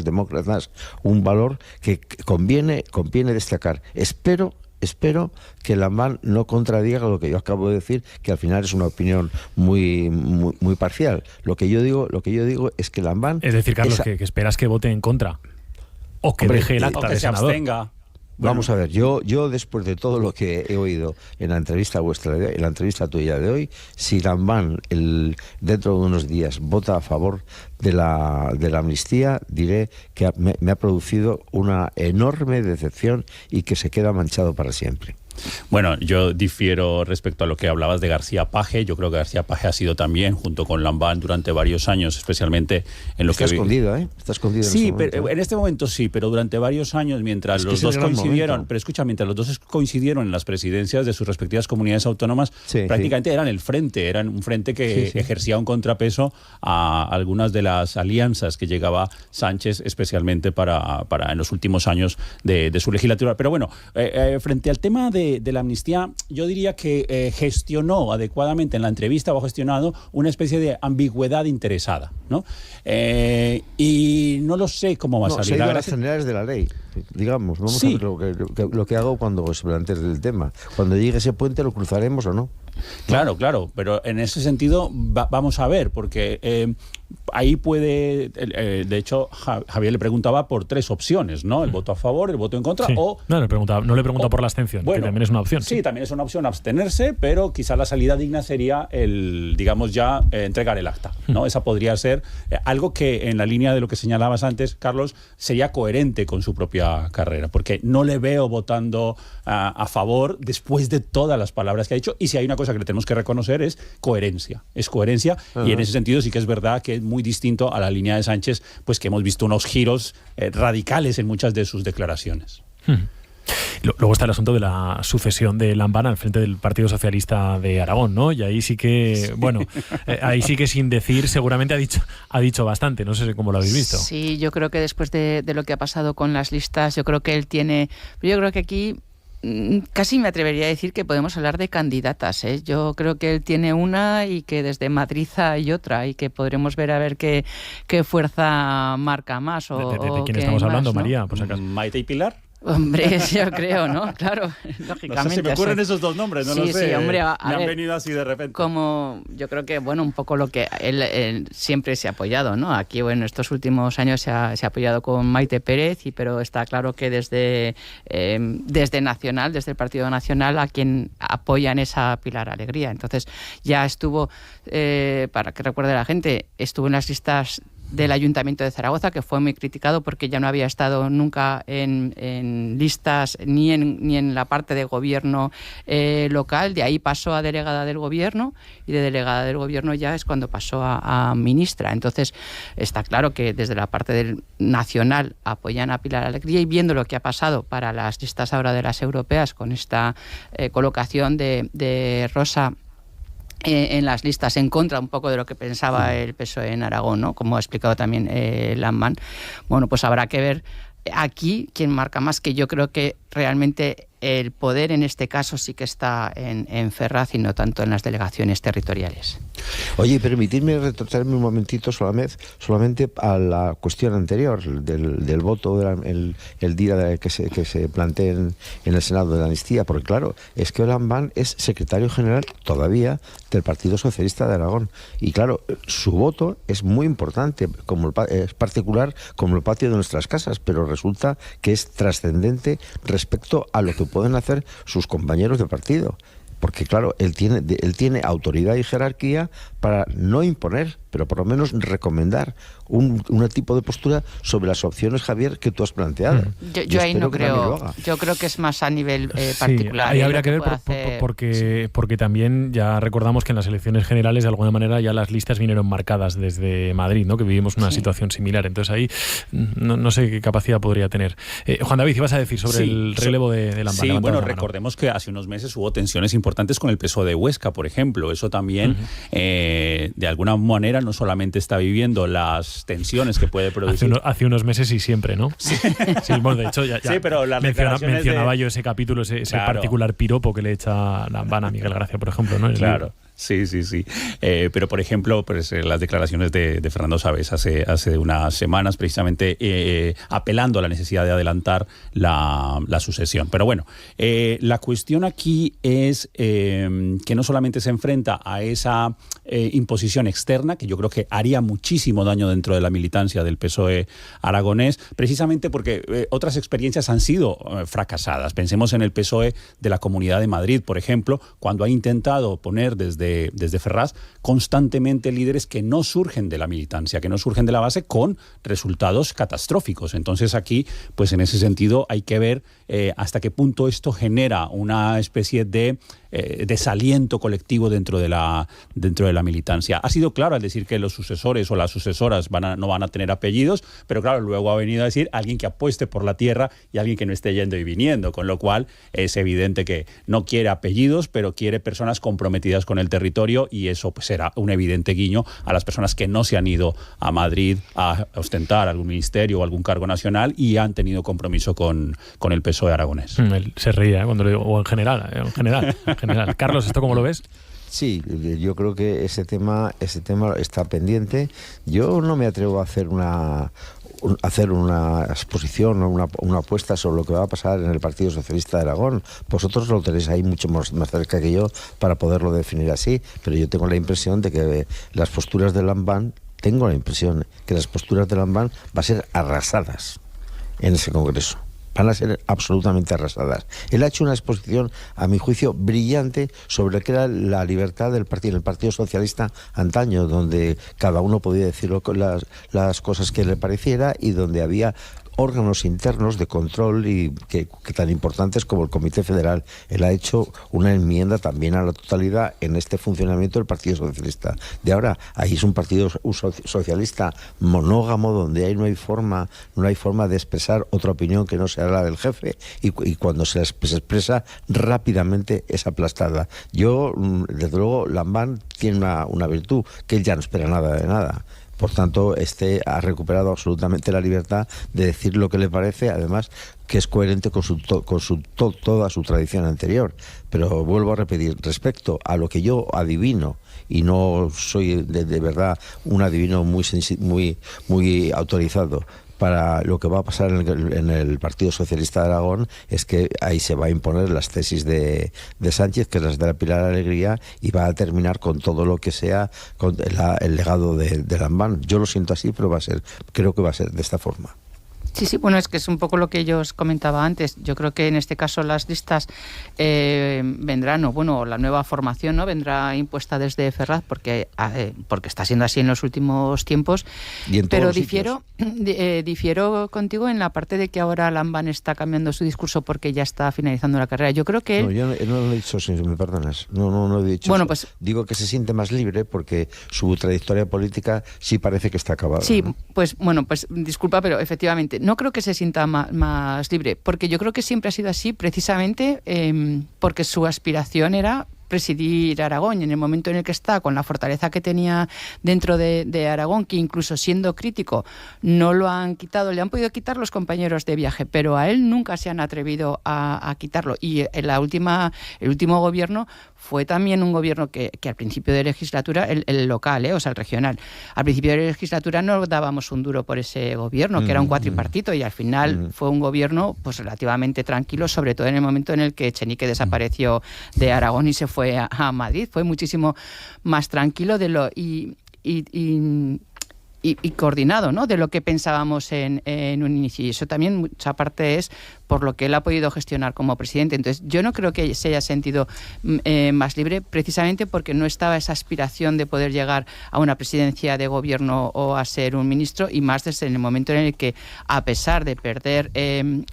demócratas, un valor que conviene destacar. Espero que Lambán no contradiga lo que yo acabo de decir, que al final es una opinión muy parcial. Lo que yo digo es que Lambán... Es decir, Carlos, que esperas que vote en contra o que deje el acta de senador. Abstenga. Vamos a ver, yo después de todo lo que he oído en la entrevista en la entrevista tuya de hoy, si Lambán dentro de unos días vota a favor de la amnistía, diré que me ha producido una enorme decepción y que se queda manchado para siempre. Bueno, yo difiero respecto a lo que hablabas de García Paje. Yo creo que García Paje ha sido también, junto con Lambán, durante varios años, especialmente en lo Está escondido, ¿eh? Está escondido. Sí, en pero en este momento sí, pero durante varios años, mientras los dos coincidieron, pero escucha, mientras los dos coincidieron en las presidencias de sus respectivas comunidades autónomas, prácticamente eran el frente, eran un frente que ejercía un contrapeso a algunas de las alianzas que llegaba Sánchez, especialmente para en los últimos años de su legislatura. Pero bueno, frente al tema de la amnistía, yo diría que gestionó adecuadamente en la entrevista, o ha gestionado una especie de ambigüedad interesada, ¿no? Y no lo sé cómo va a salir. Se ha ido a las generales de la ley, digamos. Vamos a ver lo que hago cuando se plantea el tema. Cuando llegue ese puente, ¿lo cruzaremos o no? Claro, pero en ese sentido vamos a ver, porque ahí puede, de hecho, Javier le preguntaba por tres opciones, ¿no? El voto a favor, el voto en contra o... No le preguntaba por la abstención, que también es una opción. Sí, también es una opción abstenerse, pero quizá la salida digna sería entregar el acta, ¿no? Esa podría ser algo que, en la línea de lo que señalabas antes, Carlos, sería coherente con su propia carrera, porque no le veo votando a favor después de todas las palabras que ha dicho, y si hay una cosa que le tenemos que reconocer es coherencia. Y en ese sentido sí que es verdad que es muy distinto a la línea de Sánchez, pues que hemos visto unos giros radicales en muchas de sus declaraciones. Luego está el asunto de la sucesión de Lambán al frente del Partido Socialista de Aragón, ¿no? Y ahí sí que, ahí sí que sin decir, seguramente ha dicho bastante. No sé cómo lo habéis visto. Sí, yo creo que después de lo que ha pasado con las listas, yo creo que aquí casi me atrevería a decir que podemos hablar de candidatas, ¿eh? Yo creo que él tiene una y que desde Madrid hay otra y que podremos ver a ver qué fuerza marca más. ¿De quién estamos hablando, ¿no? María? Por si acaso. ¿Maite y Pilar? Hombre, yo creo, ¿no? Claro, lógicamente. No sé, se me ocurren esos dos nombres, no lo sé. Sí, hombre, me han venido así de repente. Como yo creo que, un poco lo que él siempre se ha apoyado, ¿no? Aquí, estos últimos años se ha apoyado con Maite Pérez, pero está claro que desde Nacional, desde el Partido Nacional, a quien apoyan es a Pilar Alegría. Entonces, ya estuvo, para que recuerde la gente, estuvo en las listas del Ayuntamiento de Zaragoza, que fue muy criticado porque ya no había estado nunca en listas ni en la parte de gobierno local. De ahí pasó a delegada del gobierno y de delegada del gobierno ya es cuando pasó a ministra. Entonces está claro que desde la parte del nacional apoyan a Pilar Alegría, y viendo lo que ha pasado para las listas ahora de las europeas con esta colocación de Rosa en las listas, en contra un poco de lo que pensaba el PSOE en Aragón, ¿no? Como ha explicado también Lambán. Pues habrá que ver aquí quién marca más, que yo creo que realmente el poder en este caso sí que está en Ferraz y no tanto en las delegaciones territoriales. Oye, permitidme retrocederme un momentito solamente a la cuestión anterior del voto el día que se plantea en el Senado de la amnistía, porque claro, es que Lambán es secretario general todavía del Partido Socialista de Aragón, y claro, su voto es muy importante, es particular como el patio de nuestras casas, pero resulta que es trascendente respecto a lo que pueden hacer sus compañeros de partido. porque claro, él tiene autoridad y jerarquía para no imponer, pero por lo menos recomendar un tipo de postura sobre las opciones, Javier, que tú has planteado. Yo ahí no creo. Yo creo que es más a nivel particular. Ahí habría que ver porque también ya recordamos que en las elecciones generales de alguna manera ya las listas vinieron marcadas desde Madrid, ¿no? Que vivimos una situación similar. Entonces ahí no sé qué capacidad podría tener. Juan David, ibas a decir sobre el relevo de Lambán. Sí, bueno, recordemos que hace unos meses hubo tensiones importantes con el PSOE de Huesca, por ejemplo. Eso también, de alguna manera, no solamente está viviendo las tensiones que puede producir. Hace unos meses y siempre, ¿no? Sí, bueno, de hecho, ya pero mencionaba yo ese capítulo, ese particular piropo que le echa Lambán a Miguel Gracia, por ejemplo, ¿no? Claro. Sí. Pero, por ejemplo, pues, las declaraciones de Fernando Sabés hace unas semanas, precisamente apelando a la necesidad de adelantar la sucesión. Pero bueno, la cuestión aquí es que no solamente se enfrenta a esa imposición externa, que yo creo que haría muchísimo daño dentro de la militancia del PSOE aragonés, precisamente porque otras experiencias han sido fracasadas. Pensemos en el PSOE de la Comunidad de Madrid, por ejemplo, cuando ha intentado poner desde Ferraz constantemente líderes que no surgen de la militancia, que no surgen de la base, con resultados catastróficos. Entonces aquí, pues en ese sentido, hay que ver hasta qué punto esto genera una especie de desaliento colectivo dentro de la militancia. Ha sido claro al decir que los sucesores o las sucesoras no van a tener apellidos, pero claro, luego ha venido a decir alguien que apueste por la tierra y alguien que no esté yendo y viniendo, con lo cual es evidente que no quiere apellidos, pero quiere personas comprometidas con el territorio, y eso pues será un evidente guiño a las personas que no se han ido a Madrid a ostentar algún ministerio o algún cargo nacional y han tenido compromiso con el PSOE aragonés. Él se reía cuando lo digo, o en general. Carlos, ¿esto cómo lo ves? Sí, yo creo que ese tema está pendiente. Yo no me atrevo a hacer una exposición o una apuesta sobre lo que va a pasar en el Partido Socialista de Aragón. Vosotros lo tenéis ahí mucho más cerca que yo para poderlo definir así, pero yo tengo la impresión de que las posturas de Lambán van a ser arrasadas en ese Congreso. Van a ser absolutamente arrasadas. Él ha hecho una exposición, a mi juicio, brillante sobre qué era la libertad del Partido Socialista antaño, donde cada uno podía decir las cosas que le pareciera y donde había órganos internos de control y que tan importantes como el Comité Federal. Él ha hecho una enmienda también a la totalidad en este funcionamiento del Partido Socialista. De ahora, ahí es un partido socialista monógamo donde ahí no hay forma de expresar otra opinión que no sea la del jefe, y cuando se expresa rápidamente es aplastada. Yo, desde luego, Lambán tiene una virtud, que él ya no espera nada de nada. Por tanto, ha recuperado absolutamente la libertad de decir lo que le parece, además que es coherente con toda su tradición anterior. Pero vuelvo a repetir, respecto a lo que yo adivino, y no soy de verdad un adivino muy autorizado, para lo que va a pasar en el Partido Socialista de Aragón, es que ahí se va a imponer las tesis de Sánchez, que es las de la Pilar Alegría, y va a terminar con todo lo que sea con el legado de Lambán. Yo lo siento así, pero creo que va a ser de esta forma. Sí, bueno, es que es un poco lo que yo os comentaba antes. Yo creo que en este caso las listas vendrán, la nueva formación no vendrá impuesta desde Ferraz, porque está siendo así en los últimos tiempos. Pero difiero contigo en la parte de que ahora Lambán está cambiando su discurso porque ya está finalizando la carrera. Yo creo que yo no lo he dicho, si me perdonas. No he dicho eso. Pues digo que se siente más libre porque su trayectoria política sí parece que está acabada. Sí, ¿no? pues disculpa, pero efectivamente no creo que se sienta más libre, porque yo creo que siempre ha sido así, precisamente porque su aspiración era presidir Aragón, y en el momento en el que está, con la fortaleza que tenía dentro de Aragón, que incluso siendo crítico no lo han quitado, le han podido quitar los compañeros de viaje, pero a él nunca se han atrevido a quitarlo. Y el último gobierno fue también un gobierno que al principio de legislatura, el local, el regional, al principio de legislatura no dábamos un duro por ese gobierno, que era un cuatripartito, y al final fue un gobierno pues relativamente tranquilo, sobre todo en el momento en el que Echenique desapareció de Aragón y se fue a Madrid. Fue muchísimo más tranquilo y coordinado, ¿no?, de lo que pensábamos en un inicio. Y eso también, mucha parte es por lo que él ha podido gestionar como presidente. Entonces, yo no creo que se haya sentido más libre, precisamente porque no estaba esa aspiración de poder llegar a una presidencia de gobierno o a ser un ministro, y más desde el momento en el que, a pesar de perder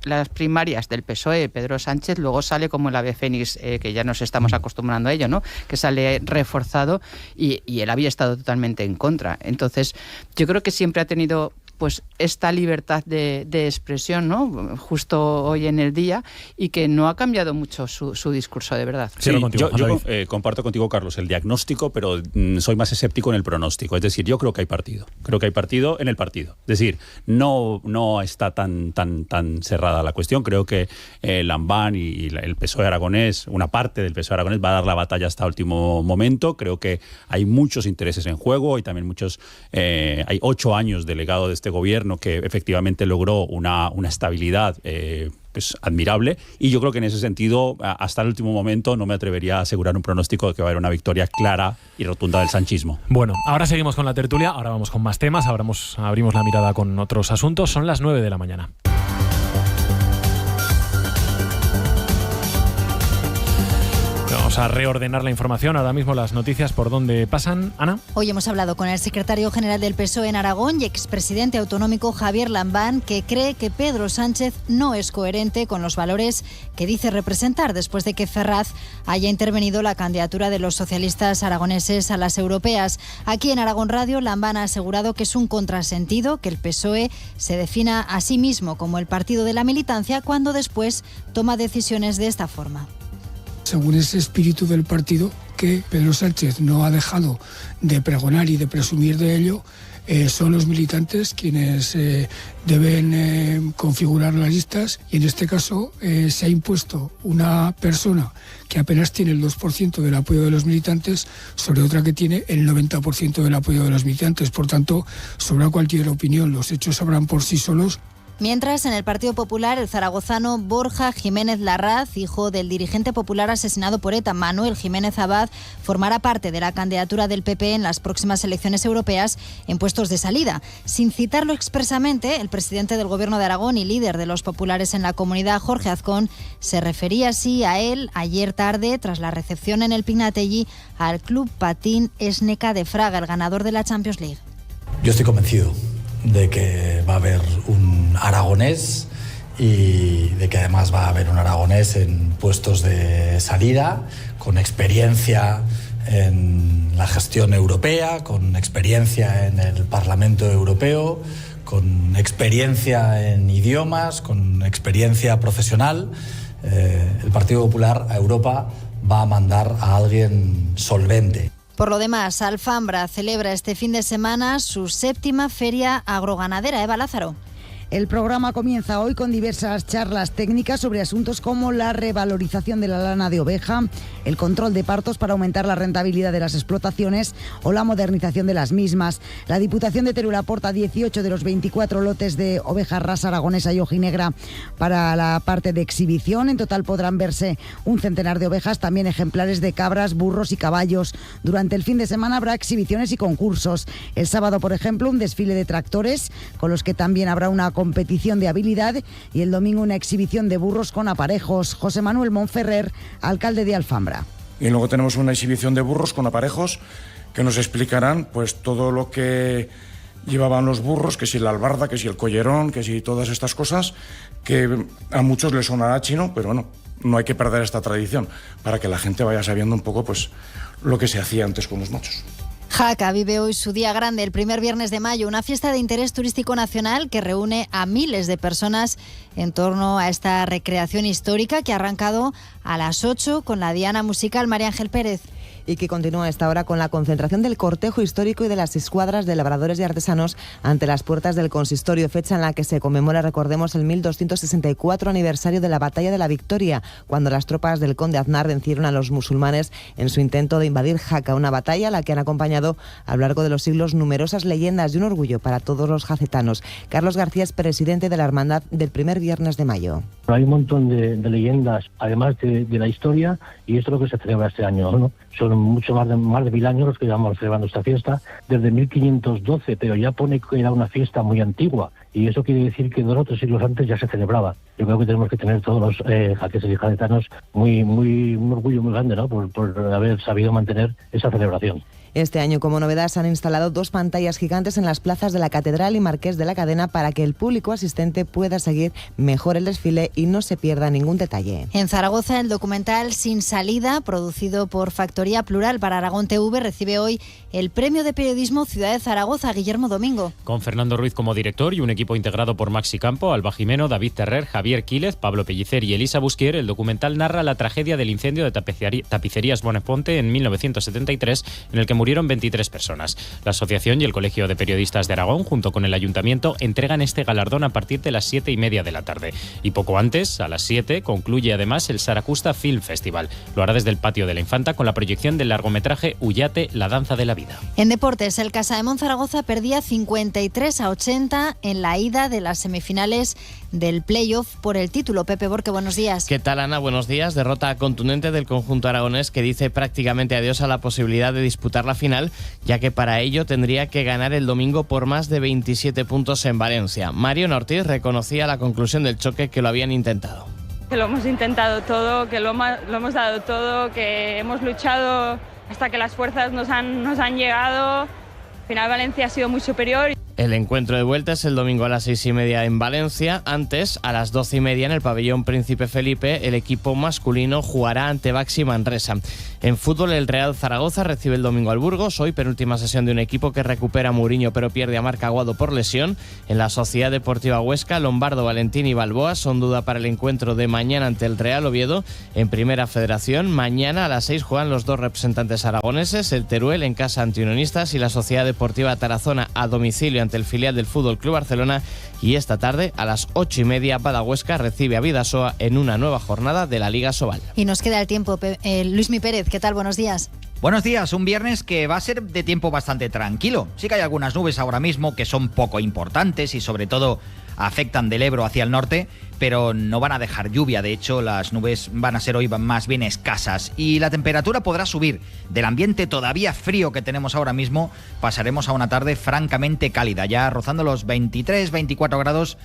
las primarias del PSOE, Pedro Sánchez luego sale como el ave fénix, que ya nos estamos acostumbrando a ello, ¿no? Que sale reforzado, y él había estado totalmente en contra. Entonces, yo creo que siempre ha tenido pues esta libertad de expresión, ¿no? Justo hoy en el día, y que no ha cambiado mucho su discurso, de verdad. Sí, yo comparto contigo, Carlos, el diagnóstico, pero soy más escéptico en el pronóstico. Es decir, yo creo que hay partido. Creo que hay partido en el partido. Es decir, no está tan cerrada la cuestión. Creo que Lambán y el PSOE aragonés, una parte del PSOE aragonés, va a dar la batalla hasta el último momento. Creo que hay muchos intereses en juego, y también hay 8 años de legado de este gobierno que efectivamente logró una estabilidad pues admirable, y yo creo que en ese sentido, hasta el último momento, no me atrevería a asegurar un pronóstico de que va a haber una victoria clara y rotunda del sanchismo. Bueno, ahora seguimos con la tertulia, ahora vamos con más temas, ahora abrimos la mirada con otros asuntos. Son las 9 de la mañana. Vamos a reordenar la información. Ahora mismo las noticias por dónde pasan. Ana. Hoy hemos hablado con el secretario general del PSOE en Aragón y expresidente autonómico Javier Lambán, que cree que Pedro Sánchez no es coherente con los valores que dice representar, después de que Ferraz haya intervenido la candidatura de los socialistas aragoneses a las europeas. Aquí en Aragón Radio, Lambán ha asegurado que es un contrasentido que el PSOE se defina a sí mismo como el partido de la militancia, cuando después toma decisiones de esta forma. Según ese espíritu del partido, que Pedro Sánchez no ha dejado de pregonar y de presumir de ello, son los militantes quienes deben configurar las listas, y en este caso se ha impuesto una persona que apenas tiene el 2% del apoyo de los militantes sobre otra que tiene el 90% del apoyo de los militantes. Por tanto, sobra cualquier opinión, los hechos hablan por sí solos. Mientras, en el Partido Popular, el zaragozano Borja Jiménez Larraz, hijo del dirigente popular asesinado por ETA, Manuel Jiménez Abad, formará parte de la candidatura del PP en las próximas elecciones europeas en puestos de salida. Sin citarlo expresamente, el presidente del Gobierno de Aragón y líder de los populares en la comunidad, Jorge Azcón, se refería así a él ayer tarde, tras la recepción en el Pinatelli al Club Patín Esneca de Fraga, el ganador de la Champions League. Yo estoy convencido de que va a haber un aragonés, y de que además va a haber un aragonés en puestos de salida, con experiencia en la gestión europea, con experiencia en el Parlamento Europeo, con experiencia en idiomas, con experiencia profesional. El Partido Popular a Europa va a mandar a alguien solvente. Por lo demás, Alfambra celebra este fin de semana su 7ª feria agroganadera. Eva Lázaro. El programa comienza hoy con diversas charlas técnicas sobre asuntos como la revalorización de la lana de oveja, el control de partos para aumentar la rentabilidad de las explotaciones o la modernización de las mismas. La Diputación de Teruel aporta 18 de los 24 lotes de oveja raza aragonesa y ojinegra para la parte de exhibición. En total podrán verse un centenar de ovejas, también ejemplares de cabras, burros y caballos. Durante el fin de semana habrá exhibiciones y concursos. El sábado, por ejemplo, un desfile de tractores, con los que también habrá una competición de habilidad, y el domingo una exhibición de burros con aparejos. José Manuel Monferrer, alcalde de Alfambra. Y luego tenemos una exhibición de burros con aparejos que nos explicarán pues todo lo que llevaban los burros, que si la albarda, que si el collerón, que si todas estas cosas, que a muchos les sonará chino, pero bueno, no hay que perder esta tradición para que la gente vaya sabiendo un poco pues lo que se hacía antes con los machos. Jaca vive hoy su día grande, el primer viernes de mayo, una fiesta de interés turístico nacional que reúne a miles de personas en torno a esta recreación histórica que ha arrancado a las 8 con la diana musical. María Ángel Pérez. Y que continúa a esta hora con la concentración del cortejo histórico y de las escuadras de labradores y artesanos ante las puertas del consistorio, fecha en la que se conmemora, recordemos, el 1264 aniversario de la Batalla de la Victoria, cuando las tropas del conde Aznar vencieron a los musulmanes en su intento de invadir Jaca, una batalla a la que han acompañado a lo largo de los siglos numerosas leyendas y un orgullo para todos los jacetanos. Carlos García es presidente de la Hermandad del primer viernes de mayo. Hay un montón de leyendas, además de la historia, y esto es lo que se celebra este año, ¿no? Son mucho más de 1000 años los que llevamos celebrando esta fiesta, desde 1512, pero ya pone que era una fiesta muy antigua y eso quiere decir que 2 o 3 siglos antes ya se celebraba. Yo creo que tenemos que tener todos los jaqueses y jaletanos un orgullo muy grande, ¿no?, por haber sabido mantener esa celebración. Este año, como novedad, se han instalado 2 pantallas gigantes en las plazas de la Catedral y Marqués de la Cadena para que el público asistente pueda seguir mejor el desfile y no se pierda ningún detalle. En Zaragoza, el documental Sin Salida, producido por Factoría Plural para Aragón TV, recibe hoy el Premio de Periodismo Ciudad de Zaragoza. Guillermo Domingo. Con Fernando Ruiz como director y un equipo integrado por Maxi Campo, Alba Jimeno, David Terrer, Javier Quílez, Pablo Pellicer y Elisa Busquier, el documental narra la tragedia del incendio de Tapicerías Bonefonte en 1973, en el que murieron 23 personas. La asociación y el Colegio de Periodistas de Aragón, junto con el Ayuntamiento, entregan este galardón a partir de las 7:30 de la tarde. Y poco antes, a las 7, concluye además el Saracusta Film Festival. Lo hará desde el Patio de la Infanta con la proyección del largometraje Ullate, la danza de la vida. En deportes, el Casademont Zaragoza perdía 53-80 en la ida de las semifinales del playoff por el título. Pepe Borque, buenos días. ¿Qué tal, Ana? Buenos días. Derrota contundente del conjunto aragonés que dice prácticamente adiós a la posibilidad de disputar la final, ya que para ello tendría que ganar el domingo por más de 27 puntos en Valencia. Mario Ortiz reconocía a la conclusión del choque que lo habían intentado. Que lo hemos intentado todo, que lo hemos dado todo, que hemos luchado hasta que las fuerzas nos han llegado. Al final Valencia ha sido muy superior. El encuentro de vuelta es el domingo a las 6:30 en Valencia. Antes, a las 12:30 en el pabellón Príncipe Felipe, el equipo masculino jugará ante Baxi Manresa. En fútbol, el Real Zaragoza recibe el domingo al Burgos. Hoy, penúltima sesión de un equipo que recupera a Muriño pero pierde a Marc Aguado por lesión. En la Sociedad Deportiva Huesca, Lombardo, Valentín y Balboa son duda para el encuentro de mañana ante el Real Oviedo. En Primera Federación, mañana a las 6 juegan los 2 representantes aragoneses, el Teruel en casa ante Unionistas y la Sociedad Deportiva Tarazona a domicilio ante el filial del Fútbol Club Barcelona. Y esta tarde a las 8:30 Badahuesca recibe a Bidasoa en una nueva jornada de la Liga Sobal. Y nos queda el tiempo. Luismi Pérez, ¿qué tal? Buenos días. Buenos días, un viernes que va a ser de tiempo bastante tranquilo. Sí que hay algunas nubes ahora mismo que son poco importantes y sobre todo afectan del Ebro hacia el norte, pero no van a dejar lluvia. De hecho, las nubes van a ser hoy más bien escasas y la temperatura podrá subir. Del ambiente todavía frío que tenemos ahora mismo, pasaremos a una tarde francamente cálida, ya rozando los 23-24 grados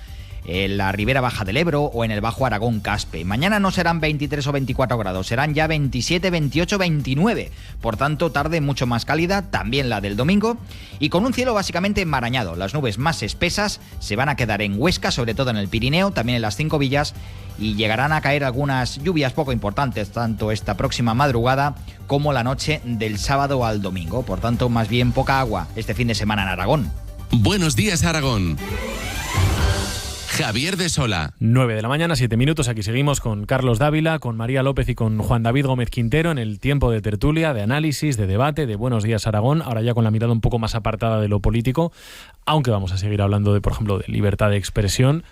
en la ribera baja del Ebro o en el Bajo Aragón Caspe. Mañana no serán 23 o 24 grados, serán ya 27, 28, 29. Por tanto, tarde mucho más cálida, también la del domingo, y con un cielo básicamente enmarañado. Las nubes más espesas se van a quedar en Huesca, sobre todo en el Pirineo, también en las 5 villas, y llegarán a caer algunas lluvias poco importantes, tanto esta próxima madrugada como la noche del sábado al domingo. Por tanto, más bien poca agua este fin de semana en Aragón. Buenos días, Aragón. Javier de Sola. 9 de la mañana, 7 minutos. Aquí seguimos con Carlos Dávila, con María López y con Juan David Gómez Quintero en el tiempo de tertulia, de análisis, de debate, de Buenos Días Aragón. Ahora ya con la mirada un poco más apartada de lo político, aunque vamos a seguir hablando de, por ejemplo, de libertad de expresión,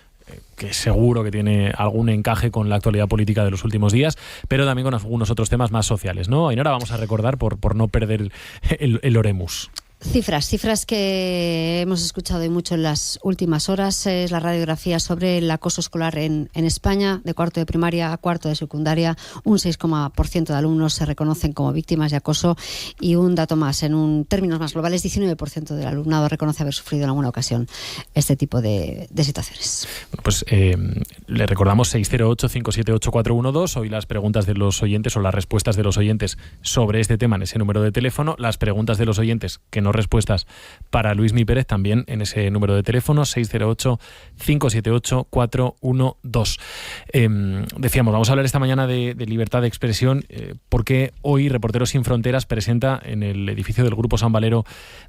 que seguro que tiene algún encaje con la actualidad política de los últimos días, pero también con algunos otros temas más sociales, ¿no? Y ahora vamos a recordar por no perder el oremus. Cifras que hemos escuchado y mucho en las últimas horas. Es la radiografía sobre el acoso escolar en España, de cuarto de primaria a cuarto de secundaria. Un 6% de alumnos se reconocen como víctimas de acoso y un dato más, en términos más globales, 19% del alumnado reconoce haber sufrido en alguna ocasión este tipo de situaciones. Bueno, pues le recordamos 608-578-412. Hoy las preguntas de los oyentes o las respuestas de los oyentes sobre este tema en ese número de teléfono. Las preguntas de los oyentes que no respuestas para Luismi Pérez también en ese número de teléfono 608-578-412. Decíamos, vamos a hablar esta mañana de libertad de expresión porque hoy Reporteros Sin Fronteras presenta en el edificio del Grupo San Valero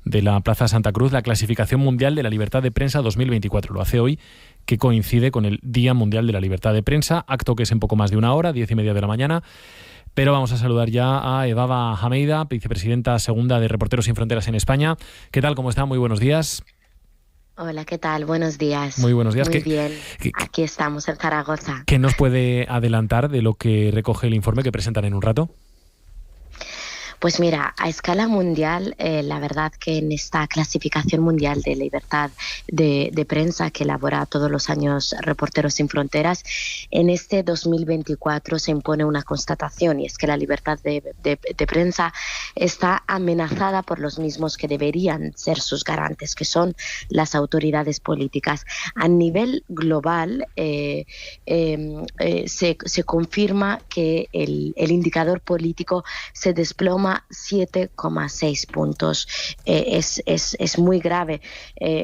de la Plaza Santa Cruz la clasificación mundial de la libertad de prensa 2024. Lo hace hoy, que coincide con el Día Mundial de la Libertad de Prensa, acto que es en poco más de una hora, 10:30 de la mañana. Pero vamos a saludar ya a Evaba Hameida, vicepresidenta segunda de Reporteros Sin Fronteras en España. ¿Qué tal? ¿Cómo está? Muy buenos días. Hola, ¿qué tal? Buenos días. Muy buenos días. Muy bien. Aquí estamos en Zaragoza. ¿Qué nos puede adelantar de lo que recoge el informe que presentan en un rato? Pues mira, a escala mundial, la verdad que en esta clasificación mundial de libertad de prensa que elabora todos los años Reporteros Sin Fronteras, en este 2024 se impone una constatación, y es que la libertad de prensa está amenazada por los mismos que deberían ser sus garantes, que son las autoridades políticas. A nivel global se confirma que el indicador político se desploma 7,6 puntos. Es muy grave.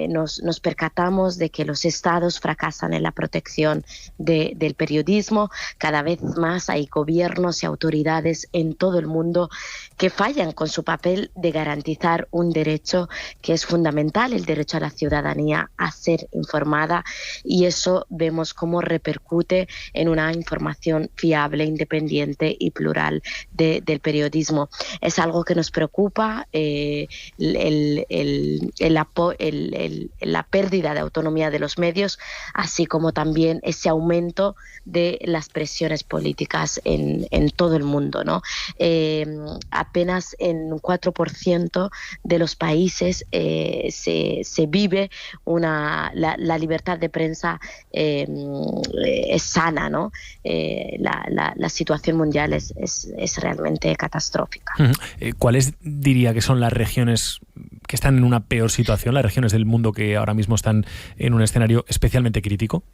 Nos percatamos de que los estados fracasan en la protección del periodismo. Cada vez más hay gobiernos y autoridades en todo el mundo que fallan con su papel de garantizar un derecho que es fundamental, el derecho a la ciudadanía a ser informada, y eso vemos cómo repercute en una información fiable, independiente y plural del periodismo. Es algo que nos preocupa, la pérdida de autonomía de los medios, así como también ese aumento de las presiones políticas en todo el mundo, ¿no? Apenas en 4% de los países se vive la libertad de prensa es sana, ¿no? La situación mundial es realmente catastrófica. ¿Cuáles diría que son las regiones que están en una peor situación, las regiones del mundo que ahora mismo están en un escenario especialmente crítico?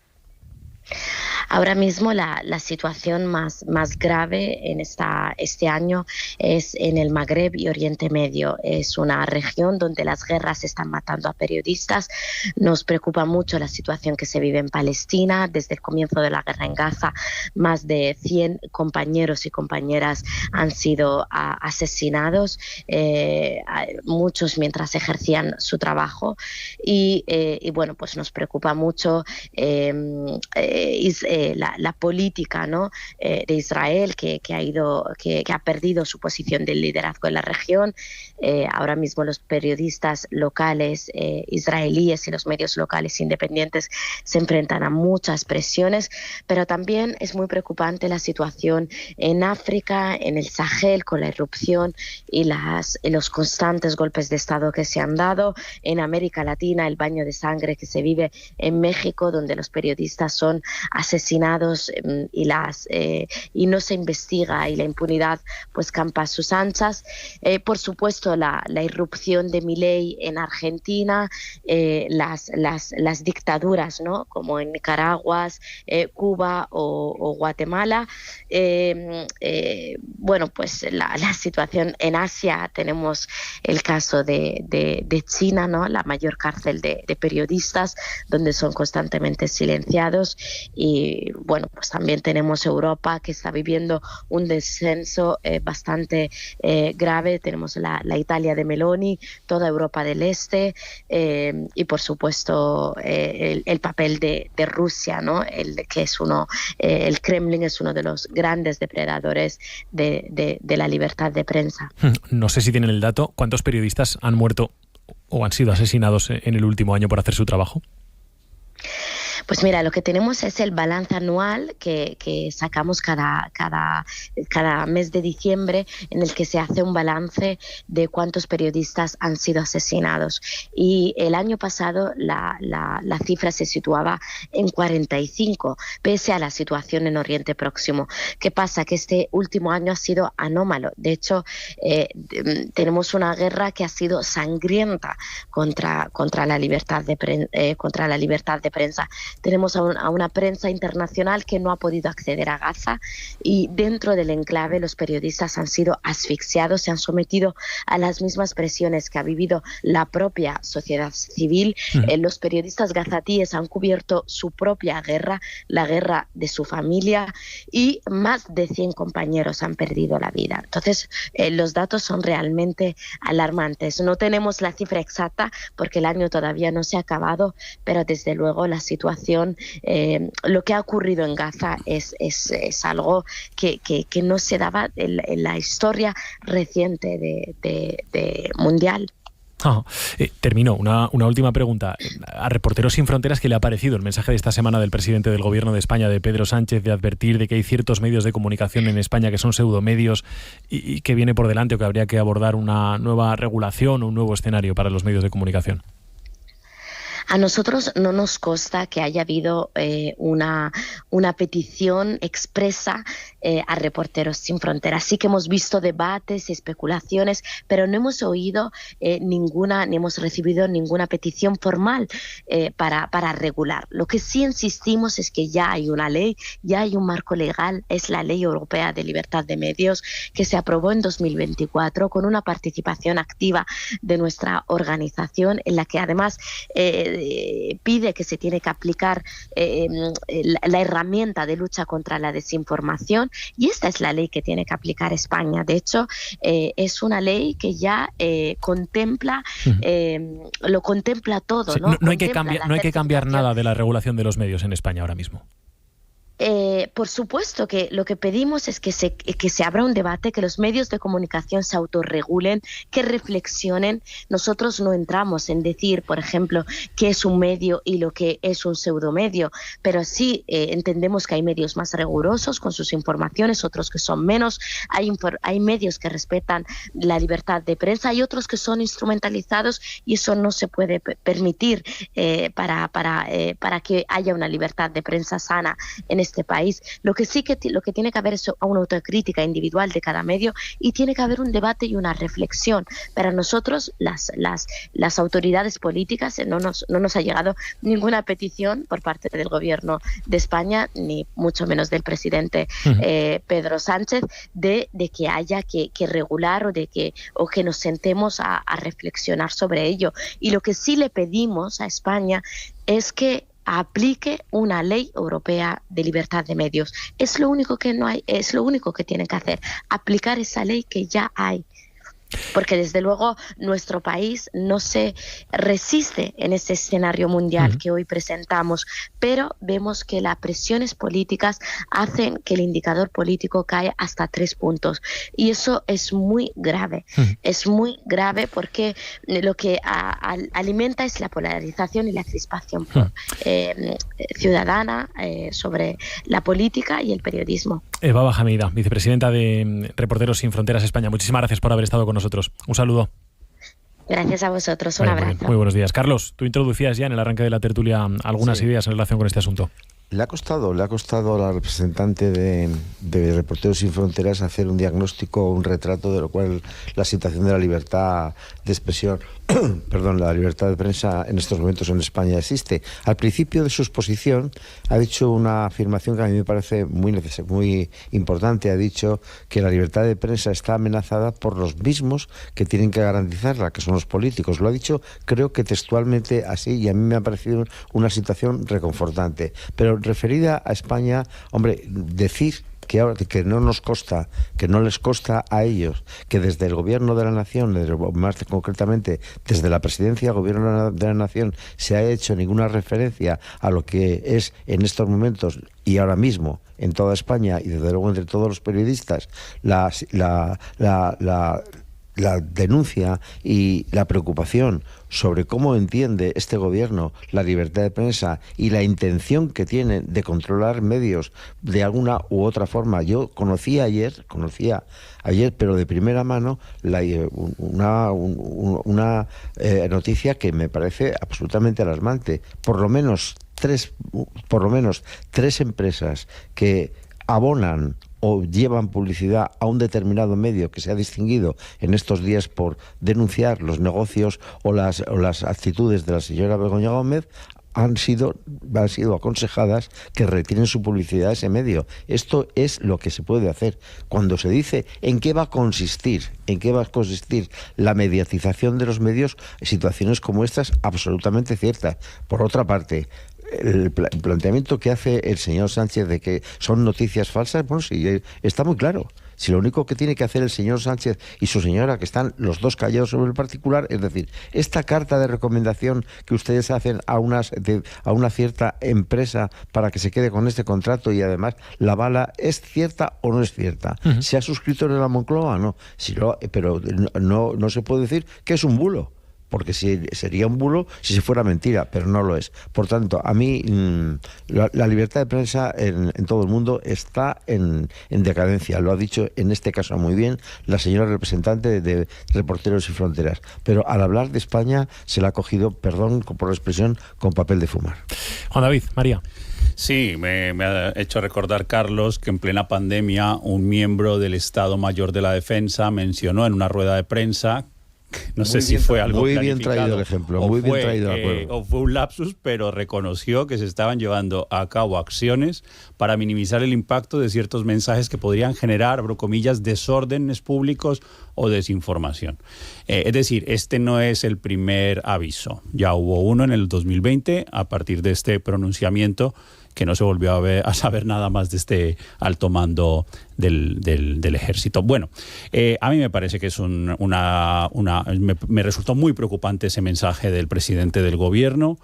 Ahora mismo la situación más grave en este año es en el Magreb y Oriente Medio. Es una región donde las guerras están matando a periodistas. Nos preocupa mucho la situación que se vive en Palestina. Desde el comienzo de la guerra en Gaza, más de 100 compañeros y compañeras han sido asesinados, muchos mientras ejercían su trabajo. Y bueno, pues nos preocupa mucho la política, ¿no? De Israel, que ha perdido su posición de liderazgo en la región. Ahora mismo los periodistas locales israelíes y los medios locales independientes se enfrentan a muchas presiones, pero también es muy preocupante la situación en África, en el Sahel, con la irrupción y los constantes golpes de Estado que se han dado. En América Latina, el baño de sangre que se vive en México, donde los periodistas son asesinados y no se investiga, y la impunidad pues campa a sus anchas. Por supuesto, la irrupción de Milei en Argentina, las dictaduras, ¿no? Como en Nicaragua, Cuba o Guatemala. Bueno, pues la situación en Asia, tenemos el caso de China, ¿no? La mayor cárcel de periodistas, donde son constantemente silenciados. Y bueno, pues también tenemos Europa, que está viviendo un descenso bastante grave. Tenemos la Italia de Meloni, toda Europa del Este, y por supuesto el papel de Rusia, ¿no? El Kremlin es uno de los grandes depredadores de la libertad de prensa. No sé si tienen el dato, ¿cuántos periodistas han muerto o han sido asesinados en el último año por hacer su trabajo? Pues mira, lo que tenemos es el balance anual que sacamos cada mes de diciembre, en el que se hace un balance de cuántos periodistas han sido asesinados. Y el año pasado la cifra se situaba en 45, pese a la situación en Oriente Próximo. ¿Qué pasa? Que este último año ha sido anómalo. De hecho, tenemos una guerra que ha sido sangrienta contra la libertad de prensa. Tenemos a una prensa internacional que no ha podido acceder a Gaza, y dentro del enclave los periodistas han sido asfixiados, se han sometido a las mismas presiones que ha vivido la propia sociedad civil. Los periodistas gazatíes han cubierto su propia guerra, la guerra de su familia, y más de 100 compañeros han perdido la vida. Entonces, los datos son realmente alarmantes. No tenemos la cifra exacta porque el año todavía no se ha acabado, pero desde luego la situación, lo que ha ocurrido en Gaza es algo que no se daba en la historia reciente de mundial. Termino. Una última pregunta. A Reporteros Sin Fronteras, ¿qué le ha parecido el mensaje de esta semana del presidente del Gobierno de España, de Pedro Sánchez, de advertir de que hay ciertos medios de comunicación en España que son pseudomedios y que viene por delante o que habría que abordar una nueva regulación o un nuevo escenario para los medios de comunicación? A nosotros no nos consta que haya habido una petición expresa a Reporteros Sin Fronteras. Sí que hemos visto debates y especulaciones, pero no hemos oído ni hemos recibido ninguna petición formal para regular. Lo que sí insistimos es que ya hay una ley, ya hay un marco legal, es la Ley Europea de Libertad de Medios, que se aprobó en 2024 con una participación activa de nuestra organización, en la que además pide que se tiene que aplicar la herramienta de lucha contra la desinformación, y esta es la ley que tiene que aplicar España. De hecho, es una ley que ya contempla lo contempla todo. Sí, no hay que cambiar nada de la regulación de los medios en España ahora mismo. Por supuesto que lo que pedimos es que se abra un debate, que los medios de comunicación se autorregulen, que reflexionen. Nosotros no entramos en decir, por ejemplo, qué es un medio y lo que es un pseudomedio, pero sí entendemos que hay medios más rigurosos con sus informaciones, otros que son menos. Hay medios que respetan la libertad de prensa, hay otros que son instrumentalizados, y eso no se puede permitir para que haya una libertad de prensa sana en este país. Lo que tiene que haber es una autocrítica individual de cada medio, y tiene que haber un debate y una reflexión. Para nosotros, las autoridades políticas, no nos ha llegado ninguna petición por parte del Gobierno de España, ni mucho menos del presidente Pedro Sánchez, de que haya que regular o que nos sentemos a reflexionar sobre ello. Y lo que sí le pedimos a España es que aplique una ley europea de libertad de medios. Es lo único que tienen que hacer, aplicar esa ley que ya hay. Porque desde luego nuestro país no se resiste en ese escenario mundial que hoy presentamos, pero vemos que las presiones políticas hacen que el indicador político cae hasta 3 puntos, y eso es muy grave. Es muy grave porque lo que alimenta es la polarización y la crispación ciudadana sobre la política y el periodismo. Eva Bajamida, vicepresidenta de Reporteros Sin Fronteras España, muchísimas gracias por haber estado con nosotros. Un saludo. Gracias a vosotros, un abrazo. Muy buenos días. Carlos, tú introducías ya en el arranque de la tertulia algunas ideas en relación con este asunto. Le ha costado a la representante de Reporteros Sin Fronteras hacer un diagnóstico, un retrato de lo cual la situación de la libertad de expresión, la libertad de prensa en estos momentos en España existe. Al principio de su exposición ha dicho una afirmación que a mí me parece muy importante. Ha dicho que la libertad de prensa está amenazada por los mismos que tienen que garantizarla, que son los políticos. Lo ha dicho, creo que textualmente así, y a mí me ha parecido una situación reconfortante. Pero referida a España, hombre, decir que no nos consta, que no les consta a ellos, que desde el Gobierno de la Nación, más concretamente desde la Presidencia del Gobierno de la Nación, se ha hecho ninguna referencia a lo que es en estos momentos y ahora mismo en toda España, y desde luego entre todos los periodistas, la denuncia y la preocupación sobre cómo entiende este gobierno la libertad de prensa y la intención que tiene de controlar medios de alguna u otra forma. Yo conocía ayer, pero de primera mano, una noticia que me parece absolutamente alarmante. Por lo menos tres empresas que abonan o llevan publicidad a un determinado medio que se ha distinguido en estos días por denunciar los negocios o las actitudes de la señora Begoña Gómez, han sido aconsejadas que retiren su publicidad a ese medio. Esto es lo que se puede hacer. Cuando se dice en qué va a consistir la mediatización de los medios, situaciones como estas absolutamente ciertas. Por otra parte, el planteamiento que hace el señor Sánchez de que son noticias falsas, bueno, sí, está muy claro. Si lo único que tiene que hacer el señor Sánchez y su señora, que están los dos callados sobre el particular, es decir, esta carta de recomendación que ustedes hacen a una cierta empresa para que se quede con este contrato y además la avala, ¿es cierta o no es cierta? ¿Se ha suscrito en la Moncloa? No. Pero no se puede decir que es un bulo. porque sería un bulo si fuera mentira, pero no lo es. Por tanto, a mí la libertad de prensa en todo el mundo está en decadencia. Lo ha dicho en este caso muy bien la señora representante de Reporteros Sin Fronteras. Pero al hablar de España se la ha cogido, perdón por la expresión, con papel de fumar. Juan David, María. Sí, me ha hecho recordar, Carlos, que en plena pandemia un miembro del Estado Mayor de la Defensa mencionó en una rueda de prensa, no sé si fue algo muy bien traído el ejemplo, muy bien traído el acuerdo. O fue un lapsus, pero reconoció que se estaban llevando a cabo acciones para minimizar el impacto de ciertos mensajes que podrían generar, abro comillas, desórdenes públicos o desinformación. Es decir, este no es el primer aviso. Ya hubo uno en el 2020 a partir de este pronunciamiento, que no se volvió a saber nada más de este alto mando del ejército. Bueno, a mí me parece que es me resultó muy preocupante ese mensaje del presidente del gobierno.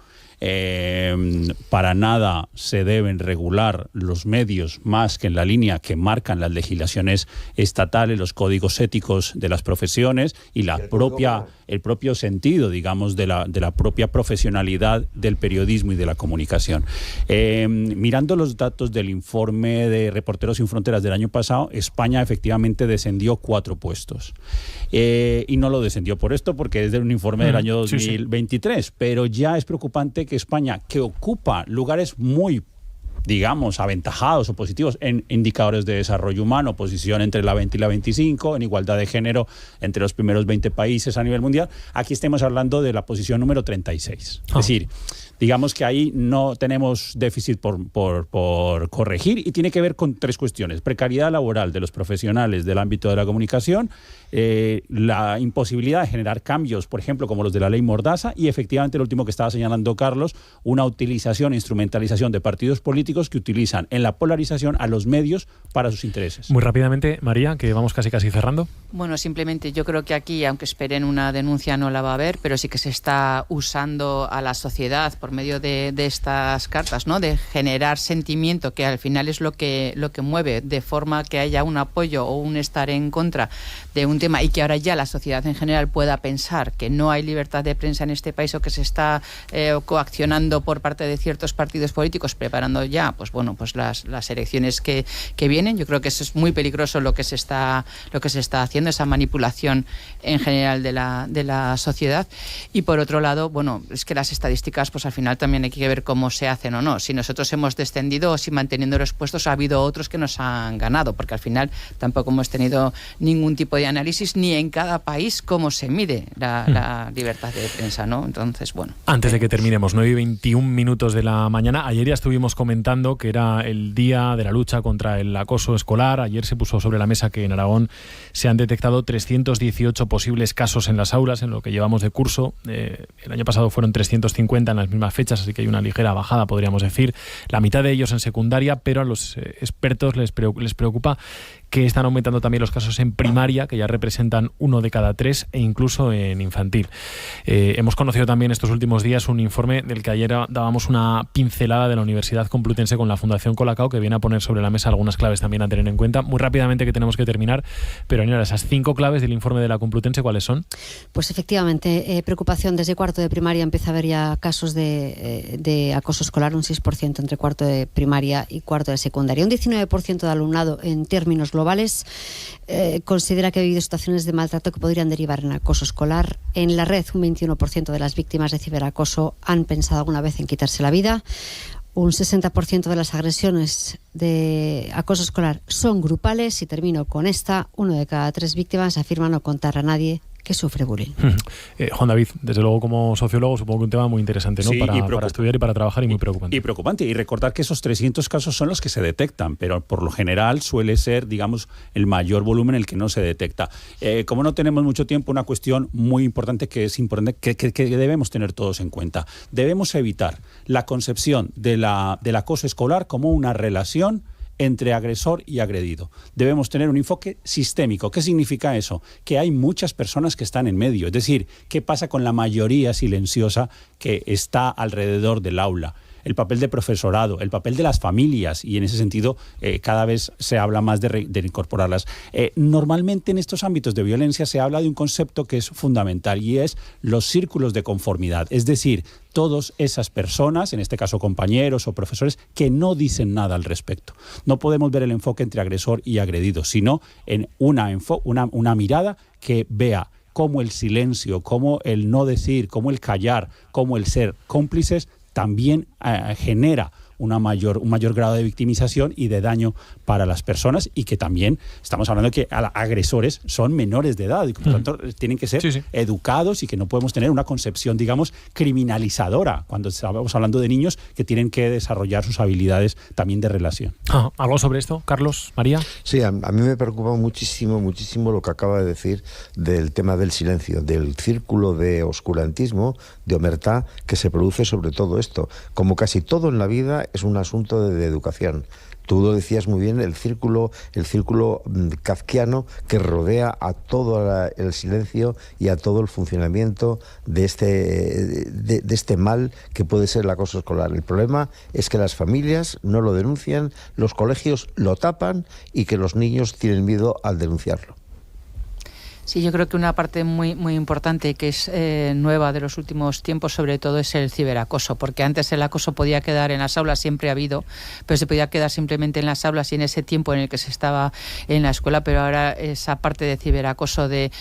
Para nada se deben regular los medios más que en la línea que marcan las legislaciones estatales, los códigos éticos de las profesiones y el propio sentido, digamos, de la propia profesionalidad del periodismo y de la comunicación. Mirando los datos del informe de Reporteros Sin Fronteras del año pasado, España efectivamente descendió 4 puestos. Y no lo descendió por esto, porque es de un informe del año 2023, pero ya es preocupante que España, que ocupa lugares muy, digamos, aventajados o positivos en indicadores de desarrollo humano, posición entre la 20 y la 25, en igualdad de género entre los primeros 20 países a nivel mundial, aquí estemos hablando de la posición número 36. Es decir, digamos que ahí no tenemos déficit por corregir, y tiene que ver con 3 cuestiones: precariedad laboral de los profesionales del ámbito de la comunicación, la imposibilidad de generar cambios, por ejemplo, como los de la ley Mordaza, y efectivamente lo último que estaba señalando Carlos, una utilización, instrumentalización de partidos políticos que utilizan en la polarización a los medios para sus intereses. Muy rápidamente, María, que vamos casi cerrando. Bueno, simplemente yo creo que aquí, aunque esperen una denuncia, no la va a haber, pero sí que se está usando a la sociedad por medio de estas cartas, ¿no?, de generar sentimiento, que al final es lo que mueve, de forma que haya un apoyo o un estar en contra de un tema, y que ahora ya la sociedad en general pueda pensar que no hay libertad de prensa en este país, o que se está coaccionando por parte de ciertos partidos políticos, preparando ya las elecciones que vienen. Yo creo que eso es muy peligroso, lo que se está haciendo, esa manipulación en general de la sociedad. Y por otro lado, bueno, es que las estadísticas, pues al final también hay que ver cómo se hacen o no. Si nosotros hemos descendido o si manteniendo los puestos ha habido otros que nos han ganado, porque al final tampoco hemos tenido ningún tipo de análisis ni en cada país cómo se mide la libertad de prensa, ¿no? Entonces, bueno. Antes de que terminemos, 9:21 de la mañana, ayer ya estuvimos comentando que era el día de la lucha contra el acoso escolar. Ayer se puso sobre la mesa que en Aragón se han detectado 318 posibles casos en las aulas en lo que llevamos de curso. El año pasado fueron 350 en las mismas fechas, así que hay una ligera bajada, podríamos decir. La mitad de ellos en secundaria, pero a los expertos les preocupa que están aumentando también los casos en primaria, que ya representan 1 de cada 3, e incluso en infantil. Hemos conocido también estos últimos días un informe del que ayer dábamos una pincelada de la Universidad Complutense con la Fundación Colacao, que viene a poner sobre la mesa algunas claves también a tener en cuenta. Muy rápidamente, que tenemos que terminar, pero Ainhoa, esas 5 claves del informe de la Complutense, ¿cuáles son? Pues efectivamente, preocupación. Desde cuarto de primaria empieza a haber ya casos de acoso escolar, un 6% entre cuarto de primaria y cuarto de secundaria. Un 19% de alumnado en términos globales considera que ha vivido situaciones de maltrato que podrían derivar en acoso escolar. En la red, un 21% de las víctimas de ciberacoso han pensado alguna vez en quitarse la vida. Un 60% de las agresiones de acoso escolar son grupales. Y termino con esta: 1 de cada 3 víctimas afirma no contar a nadie que sufre bullying. Juan David, desde luego como sociólogo, supongo que un tema muy interesante, ¿no? Sí, para estudiar y para trabajar, y muy preocupante. Y preocupante. Y recordar que esos 300 casos son los que se detectan, pero por lo general suele ser, digamos, el mayor volumen el que no se detecta. Como no tenemos mucho tiempo, una cuestión muy importante que debemos tener todos en cuenta. Debemos evitar la concepción del acoso escolar como una relación entre agresor y agredido. Debemos tener un enfoque sistémico. ¿Qué significa eso? Que hay muchas personas que están en medio. Es decir, ¿qué pasa con la mayoría silenciosa que está alrededor del aula? el papel de profesorado, el papel de las familias, y en ese sentido cada vez se habla más de incorporarlas. Normalmente en estos ámbitos de violencia se habla de un concepto que es fundamental y es los círculos de conformidad, es decir, todas esas personas, en este caso compañeros o profesores, que no dicen nada al respecto. No podemos ver el enfoque entre agresor y agredido, sino en una mirada que vea cómo el silencio, cómo el no decir, cómo el callar, cómo el ser cómplices también genera un mayor grado de victimización y de daño para las personas, y que también estamos hablando de que agresores son menores de edad y por lo tanto tienen que ser educados, y que no podemos tener una concepción, digamos, criminalizadora cuando estamos hablando de niños que tienen que desarrollar sus habilidades también de relación. ¿Algo sobre esto, Carlos, María? Sí, a mí me preocupa muchísimo lo que acaba de decir del tema del silencio, del círculo de oscurantismo, de omertá que se produce sobre todo esto. Como casi todo en la vida, es un asunto de educación. Tú lo decías muy bien, el círculo kafkiano que rodea a todo el silencio y a todo el funcionamiento de este mal que puede ser el acoso escolar. El problema es que las familias no lo denuncian, los colegios lo tapan y que los niños tienen miedo al denunciarlo. Sí, yo creo que una parte muy, muy importante que es nueva de los últimos tiempos, sobre todo, es el ciberacoso, porque antes el acoso podía quedar en las aulas, siempre ha habido, pero se podía quedar simplemente en las aulas y en ese tiempo en el que se estaba en la escuela, pero ahora esa parte de ciberacoso de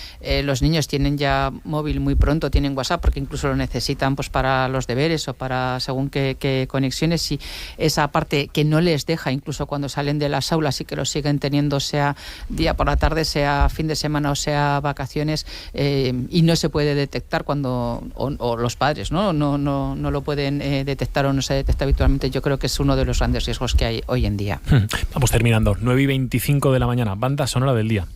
los niños tienen ya móvil muy pronto, tienen WhatsApp, porque incluso lo necesitan pues para los deberes o para según qué conexiones, y esa parte que no les deja, incluso cuando salen de las aulas, y que lo siguen teniendo, sea día por la tarde, sea fin de semana o sea vacaciones, y no se puede detectar cuando o los padres no lo pueden detectar o no se detecta habitualmente. Yo creo que es uno de los grandes riesgos que hay hoy en día. Vamos terminando, 9:25 de la mañana, banda sonora del día.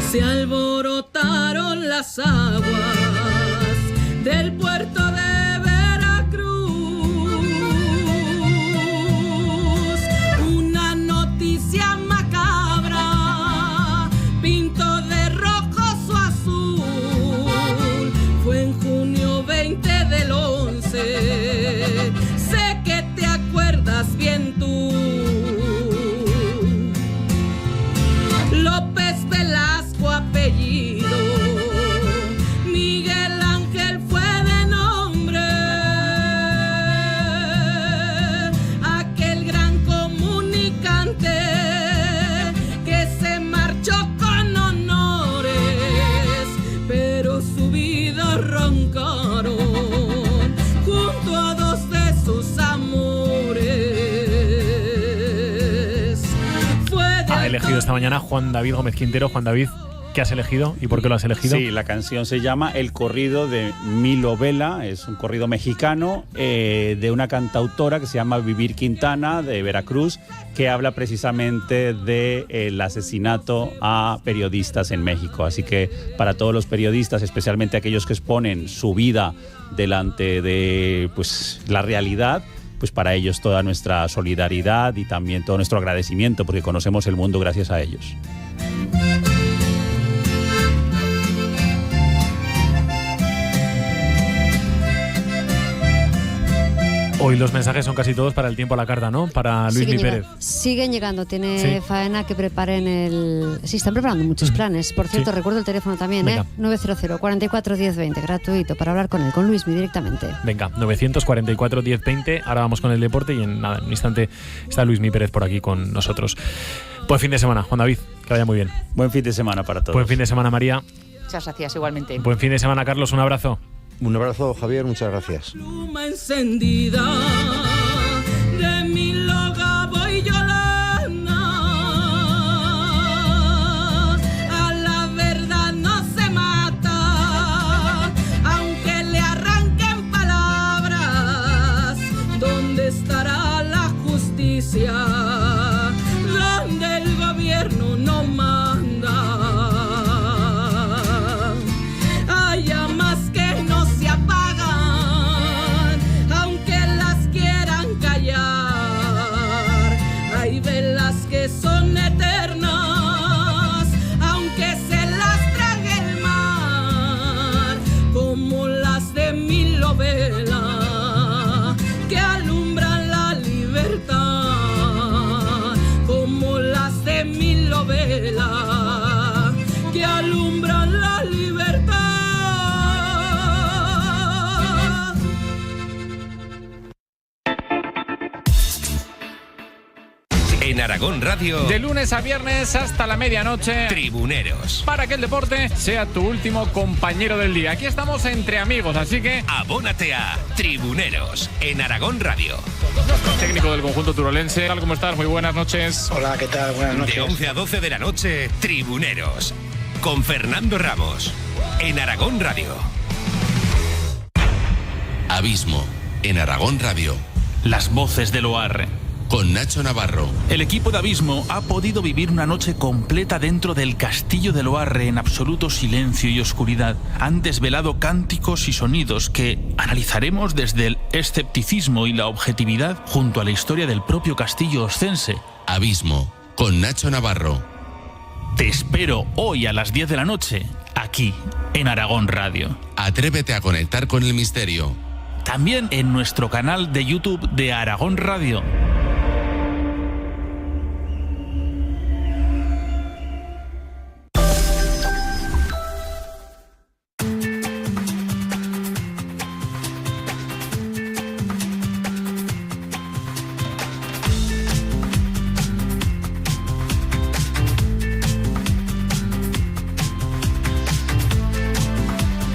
Se alborotaron las aguas del puerto de Veracruz. Una noticia macabra pintó de rojo su azul. Fue en junio 20 del 11. Sé que te acuerdas bien tú. López Velasco apellido, Miguel Ángel fue de nombre, aquel gran comunicante que se marchó con honores, pero su vida arrancaron junto a dos de sus amores. Ha elegido esta mañana Juan David Gómez Quintero. Juan David, ¿qué has elegido y por qué lo has elegido? Sí, la canción se llama El corrido de Milo Vela, es un corrido mexicano de una cantautora que se llama Vivir Quintana, de Veracruz, que habla precisamente del asesinato a periodistas en México. Así que para todos los periodistas, especialmente aquellos que exponen su vida delante de la realidad, pues para ellos toda nuestra solidaridad y también todo nuestro agradecimiento, porque conocemos el mundo gracias a ellos. Hoy los mensajes son casi todos para el tiempo a la carta, ¿no? Para Luis Mi Pérez. Siguen llegando, tiene faena que preparen el... Sí, están preparando muchos planes. Por cierto, recuerdo el teléfono también, Venga. 900 44 10 20, gratuito, para hablar con él, con Luismi directamente. Venga, 944 10 20, ahora vamos con el deporte y en un instante está Luis Mi Pérez por aquí con nosotros. Buen fin de semana, Juan David, que vaya muy bien. Buen fin de semana para todos. Buen fin de semana, María. Muchas gracias, igualmente. Buen fin de semana, Carlos, un abrazo. Un abrazo, Javier, muchas gracias. Pluma encendida de mi loga voy Yolanda. A la verdad no se mata, aunque le arranquen palabras. ¿Dónde estará la justicia? Donde el gobierno no manda. Radio. De lunes a viernes hasta la medianoche. Tribuneros. Para que el deporte sea tu último compañero del día. Aquí estamos entre amigos, así que... Abónate a Tribuneros en Aragón Radio. Técnico del conjunto turolense. ¿Cómo estás? Muy buenas noches. Hola, ¿qué tal? Buenas noches. De 11 a 12 de la noche, Tribuneros. Con Fernando Ramos. En Aragón Radio. Abismo. En Aragón Radio. Las voces del Loarre. Con Nacho Navarro. El equipo de Abismo ha podido vivir una noche completa dentro del castillo de Loarre en absoluto silencio y oscuridad. Han desvelado cánticos y sonidos que analizaremos desde el escepticismo y la objetividad junto a la historia del propio castillo oscense. Abismo. Con Nacho Navarro. Te espero hoy a las 10 de la noche, aquí, en Aragón Radio. Atrévete a conectar con el misterio. También en nuestro canal de YouTube de Aragón Radio.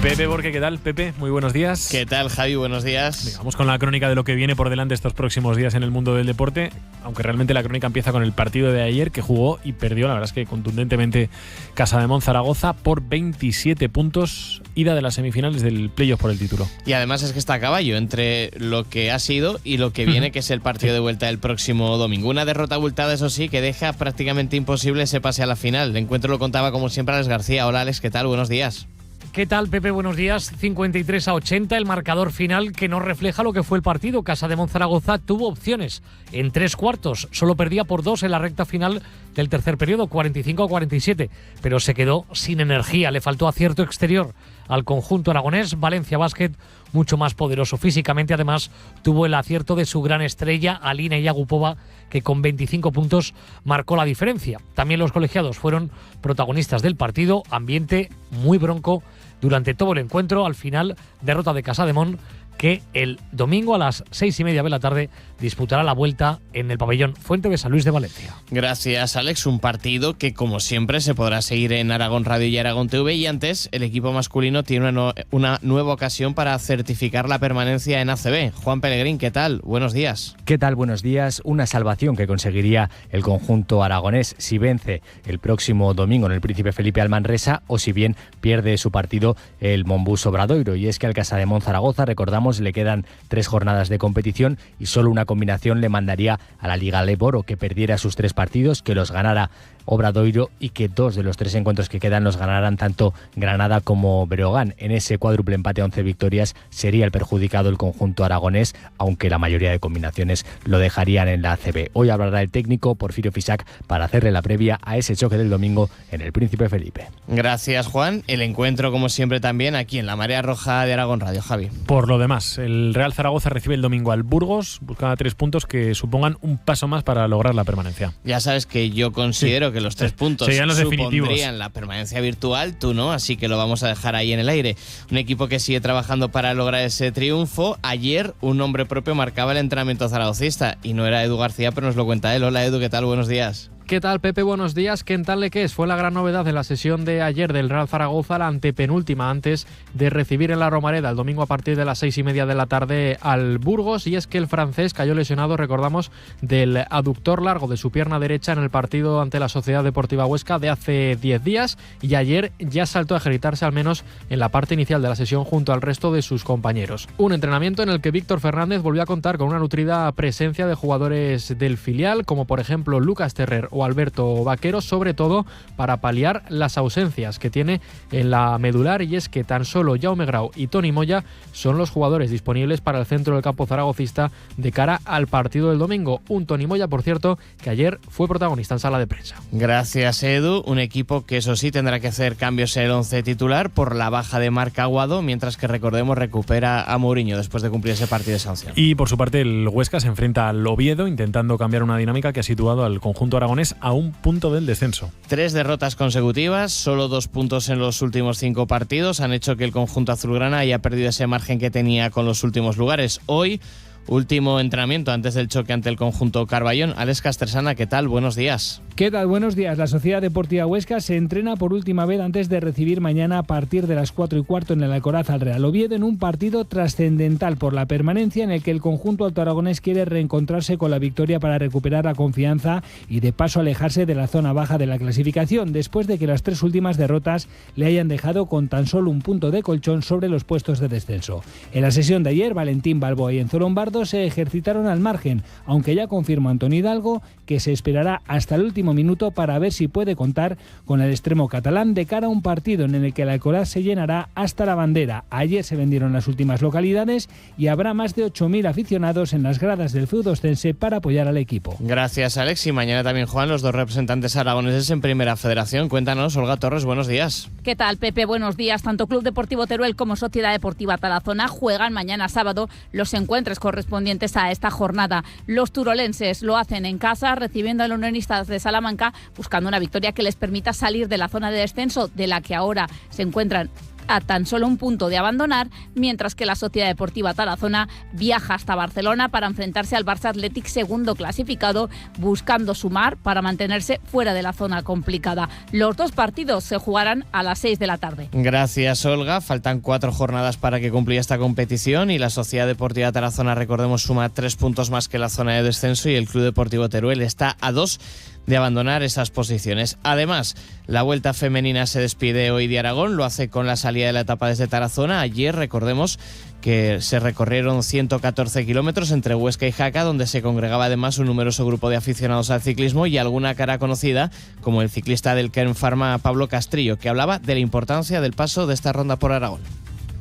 Pepe Borque, ¿qué tal? Pepe, muy buenos días. ¿Qué tal, Javi? Buenos días. Vamos con la crónica de lo que viene por delante estos próximos días en el mundo del deporte, aunque realmente la crónica empieza con el partido de ayer que jugó y perdió, la verdad es que contundentemente, Casademont Zaragoza por 27 puntos, ida de las semifinales del playoff por el título. Y además es que está a caballo entre lo que ha sido y lo que viene, que es el partido de vuelta del próximo domingo. Una derrota abultada, eso sí, que deja prácticamente imposible ese pase a la final. El encuentro lo contaba como siempre Alex García. Hola Alex, ¿qué tal? Buenos días. ¿Qué tal, Pepe? Buenos días. 53-80, el marcador final que no refleja lo que fue el partido. Casademont Zaragoza tuvo opciones en 3 cuartos, solo perdía por 2 en la recta final del tercer periodo, 45-47, pero se quedó sin energía, le faltó acierto exterior al conjunto aragonés. Valencia Basket, mucho más poderoso físicamente, además tuvo el acierto de su gran estrella, Alina Yagupova, que con 25 puntos marcó la diferencia. También los colegiados fueron protagonistas del partido, ambiente muy bronco durante todo el encuentro. Al final, derrota de Casademont, que el domingo a las 6:30 de la tarde disputará la vuelta en el pabellón Fuente de San Luis de Valencia. Gracias, Alex. Un partido que, como siempre, se podrá seguir en Aragón Radio y Aragón TV. Y antes, el equipo masculino tiene una nueva ocasión para certificar la permanencia en ACB. Juan Pellegrín, ¿qué tal? Buenos días. ¿Qué tal? Buenos días. Una salvación que conseguiría el conjunto aragonés si vence el próximo domingo en el Príncipe Felipe al Manresa o si bien pierde su partido el Monbus Obradoiro. Y es que al Casademont Zaragoza, recordamos, le quedan 3 jornadas de competición y solo una combinación le mandaría a la Liga Leboro, que perdiera sus 3 partidos, que los ganara Obradoiro y que 2 de los 3 encuentros que quedan los ganarán tanto Granada como Breogán. En ese cuádruple empate a 11 victorias sería el perjudicado el conjunto aragonés, aunque la mayoría de combinaciones lo dejarían en la ACB. Hoy hablará el técnico Porfirio Fisac para hacerle la previa a ese choque del domingo en el Príncipe Felipe. Gracias, Juan. El encuentro, como siempre, también aquí en la Marea Roja de Aragón Radio. Javi. Por lo demás, el Real Zaragoza recibe el domingo al Burgos, buscando 3 puntos que supongan un paso más para lograr la permanencia. Ya sabes que yo considero que los 3 puntos serían los supondrían la permanencia virtual, tú no, así que lo vamos a dejar ahí en el aire. Un equipo que sigue trabajando para lograr ese triunfo. Ayer un nombre propio marcaba el entrenamiento zaragocista y no era Edu García, pero nos lo cuenta él. Hola Edu, ¿qué tal? Buenos días. ¿Qué tal, Pepe? Buenos días. ¿Qué tal le es? Fue la gran novedad de la sesión de ayer del Real Zaragoza, la antepenúltima antes de recibir en la Romareda el domingo a partir de las 6:30 de la tarde al Burgos, y es que el francés cayó lesionado, recordamos, del aductor largo de su pierna derecha en el partido ante la Sociedad Deportiva Huesca de hace 10 días y ayer ya saltó a ejercitarse al menos en la parte inicial de la sesión junto al resto de sus compañeros. Un entrenamiento en el que Víctor Fernández volvió a contar con una nutrida presencia de jugadores del filial, como por ejemplo Lucas Terrer o Alberto Vaquero, sobre todo para paliar las ausencias que tiene en la medular, y es que tan solo Jaume Grau y Toni Moya son los jugadores disponibles para el centro del campo zaragocista de cara al partido del domingo. Un Toni Moya, por cierto, que ayer fue protagonista en sala de prensa. Gracias, Edu. Un equipo que eso sí tendrá que hacer cambios en el 11 titular por la baja de Marc Aguado, mientras que, recordemos, recupera a Mourinho después de cumplir ese partido de sanción. Y por su parte el Huesca se enfrenta al Oviedo intentando cambiar una dinámica que ha situado al conjunto aragonés a un punto del descenso. 3 derrotas consecutivas, solo 2 puntos en los últimos 5 partidos han hecho que el conjunto azulgrana haya perdido ese margen que tenía con los últimos lugares. Hoy último entrenamiento antes del choque ante el conjunto Carballón. Alex Castresana, ¿qué tal? Buenos días. ¿Qué tal? Buenos días. La Sociedad Deportiva Huesca se entrena por última vez antes de recibir mañana a partir de las 4:15 en el Alcoraz al Real Oviedo, en un partido trascendental por la permanencia en el que el conjunto altoaragonés quiere reencontrarse con la victoria para recuperar la confianza y de paso alejarse de la zona baja de la clasificación, después de que las 3 últimas derrotas le hayan dejado con tan solo un punto de colchón sobre los puestos de descenso. En la sesión de ayer, Valentín Balboa y Enzo Lombardo se ejercitaron al margen, aunque ya confirmó Antoni Hidalgo que se esperará hasta el último minuto para ver si puede contar con el extremo catalán de cara a un partido en el que el Alcoraz se llenará hasta la bandera. Ayer se vendieron las últimas localidades y habrá más de 8.000 aficionados en las gradas del fútbol ostense para apoyar al equipo. Gracias, Alex. Y mañana también juegan los 2 representantes aragoneses en Primera Federación. Cuéntanos, Olga Torres, buenos días. ¿Qué tal, Pepe? Buenos días. Tanto Club Deportivo Teruel como Sociedad Deportiva Tarazona juegan mañana sábado los encuentros correspondientes a esta jornada. Los turolenses lo hacen en casa, recibiendo a los unionistas de Salamanca, buscando una victoria que les permita salir de la zona de descenso, de la que ahora se encuentran a tan solo un punto de abandonar, mientras que la Sociedad Deportiva Tarazona viaja hasta Barcelona para enfrentarse al Barça Athletic, segundo clasificado, buscando sumar para mantenerse fuera de la zona complicada. Los 2 partidos se jugarán a las 6 de la tarde. Gracias, Olga. Faltan 4 jornadas para que concluya esta competición y la Sociedad Deportiva Tarazona, recordemos, suma 3 puntos más que la zona de descenso y el Club Deportivo Teruel está a 2 de abandonar esas posiciones. Además, la Vuelta Femenina se despide hoy de Aragón, lo hace con la salida de la etapa desde Tarazona. Ayer, recordemos que se recorrieron 114 kilómetros entre Huesca y Jaca, donde se congregaba además un numeroso grupo de aficionados al ciclismo y alguna cara conocida, como el ciclista del Kern Pharma Pablo Castrillo, que hablaba de la importancia del paso de esta ronda por Aragón.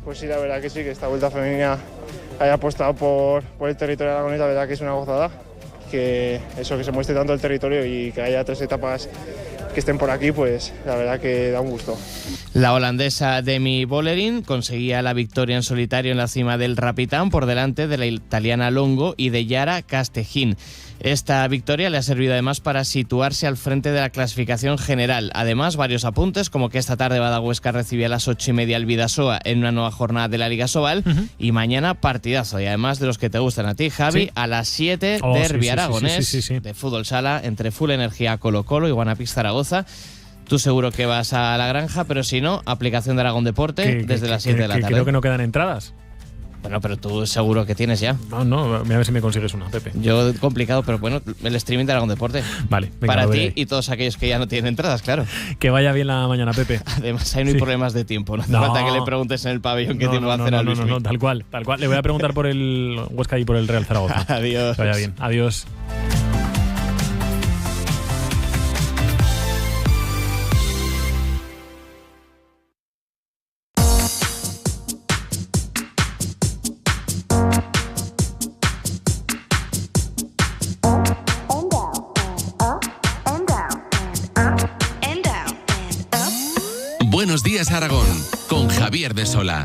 Pues sí, la verdad que sí, que esta Vuelta Femenina haya apostado por el territorio aragonés, la verdad que es una gozada. Que eso, que se muestre tanto el territorio y que haya 3 etapas que estén por aquí, pues la verdad que da un gusto. La holandesa Demi Vollering conseguía la victoria en solitario en la cima del Rapitán por delante de la italiana Longo y de Yara Castejín. Esta victoria le ha servido además para situarse al frente de la clasificación general. Además, varios apuntes, como que esta tarde Badahuesca recibía a las 8:30 al Bidasoa en una nueva jornada de la Liga Sobal y mañana partidazo. Y además de los que te gustan a ti, Javi, a las 7, derbi aragonés de fútbol sala entre Full Energía Colo-Colo y Guanapis Zaragoza. Tú seguro que vas a la granja, pero si no, aplicación de Aragón Deporte desde las 7 de la tarde. Creo que no quedan entradas. Bueno, pero tú seguro que tienes ya. No, mira a ver si me consigues una, Pepe. Yo complicado, pero bueno, el streaming de Aragón Deporte. Vale, venga, para ti y todos aquellos que ya no tienen entradas, claro. Que vaya bien la mañana, Pepe. Además, ahí no hay problemas de tiempo. No hace falta que le preguntes en el pabellón qué tiempo va a hacer a Luis. No, tal cual. Le voy a preguntar por el Huesca y por el Real Zaragoza. Adiós. Que vaya bien. Adiós. Buenos días, Aragón, con Javier de Sola.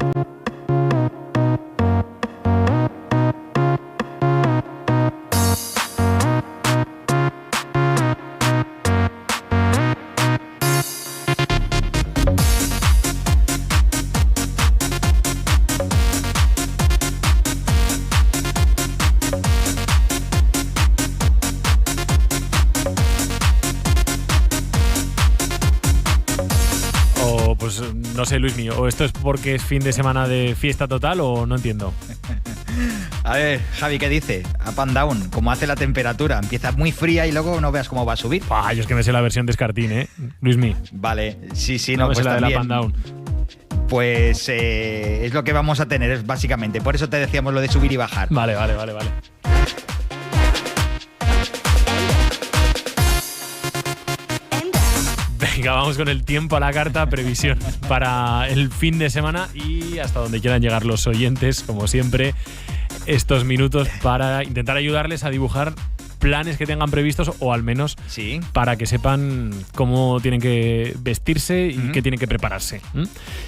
No sé, Luismi, o esto es porque es fin de semana de fiesta total o no entiendo. A ver, Javi, ¿qué dice? Up and down, como hace la temperatura. Empieza muy fría y luego no veas cómo va a subir. Yo es que me sé la versión de Escartín, Luismi. Vale, sí, no pues me sé la también. de la up and down. Pues es lo que vamos a tener, básicamente. Por eso te decíamos lo de subir y bajar. Vale. Venga, vamos con el tiempo a la carta, previsión para el fin de semana y hasta donde quieran llegar los oyentes, como siempre, estos minutos para intentar ayudarles a dibujar planes que tengan previstos o al menos para que sepan cómo tienen que vestirse y qué tienen que prepararse.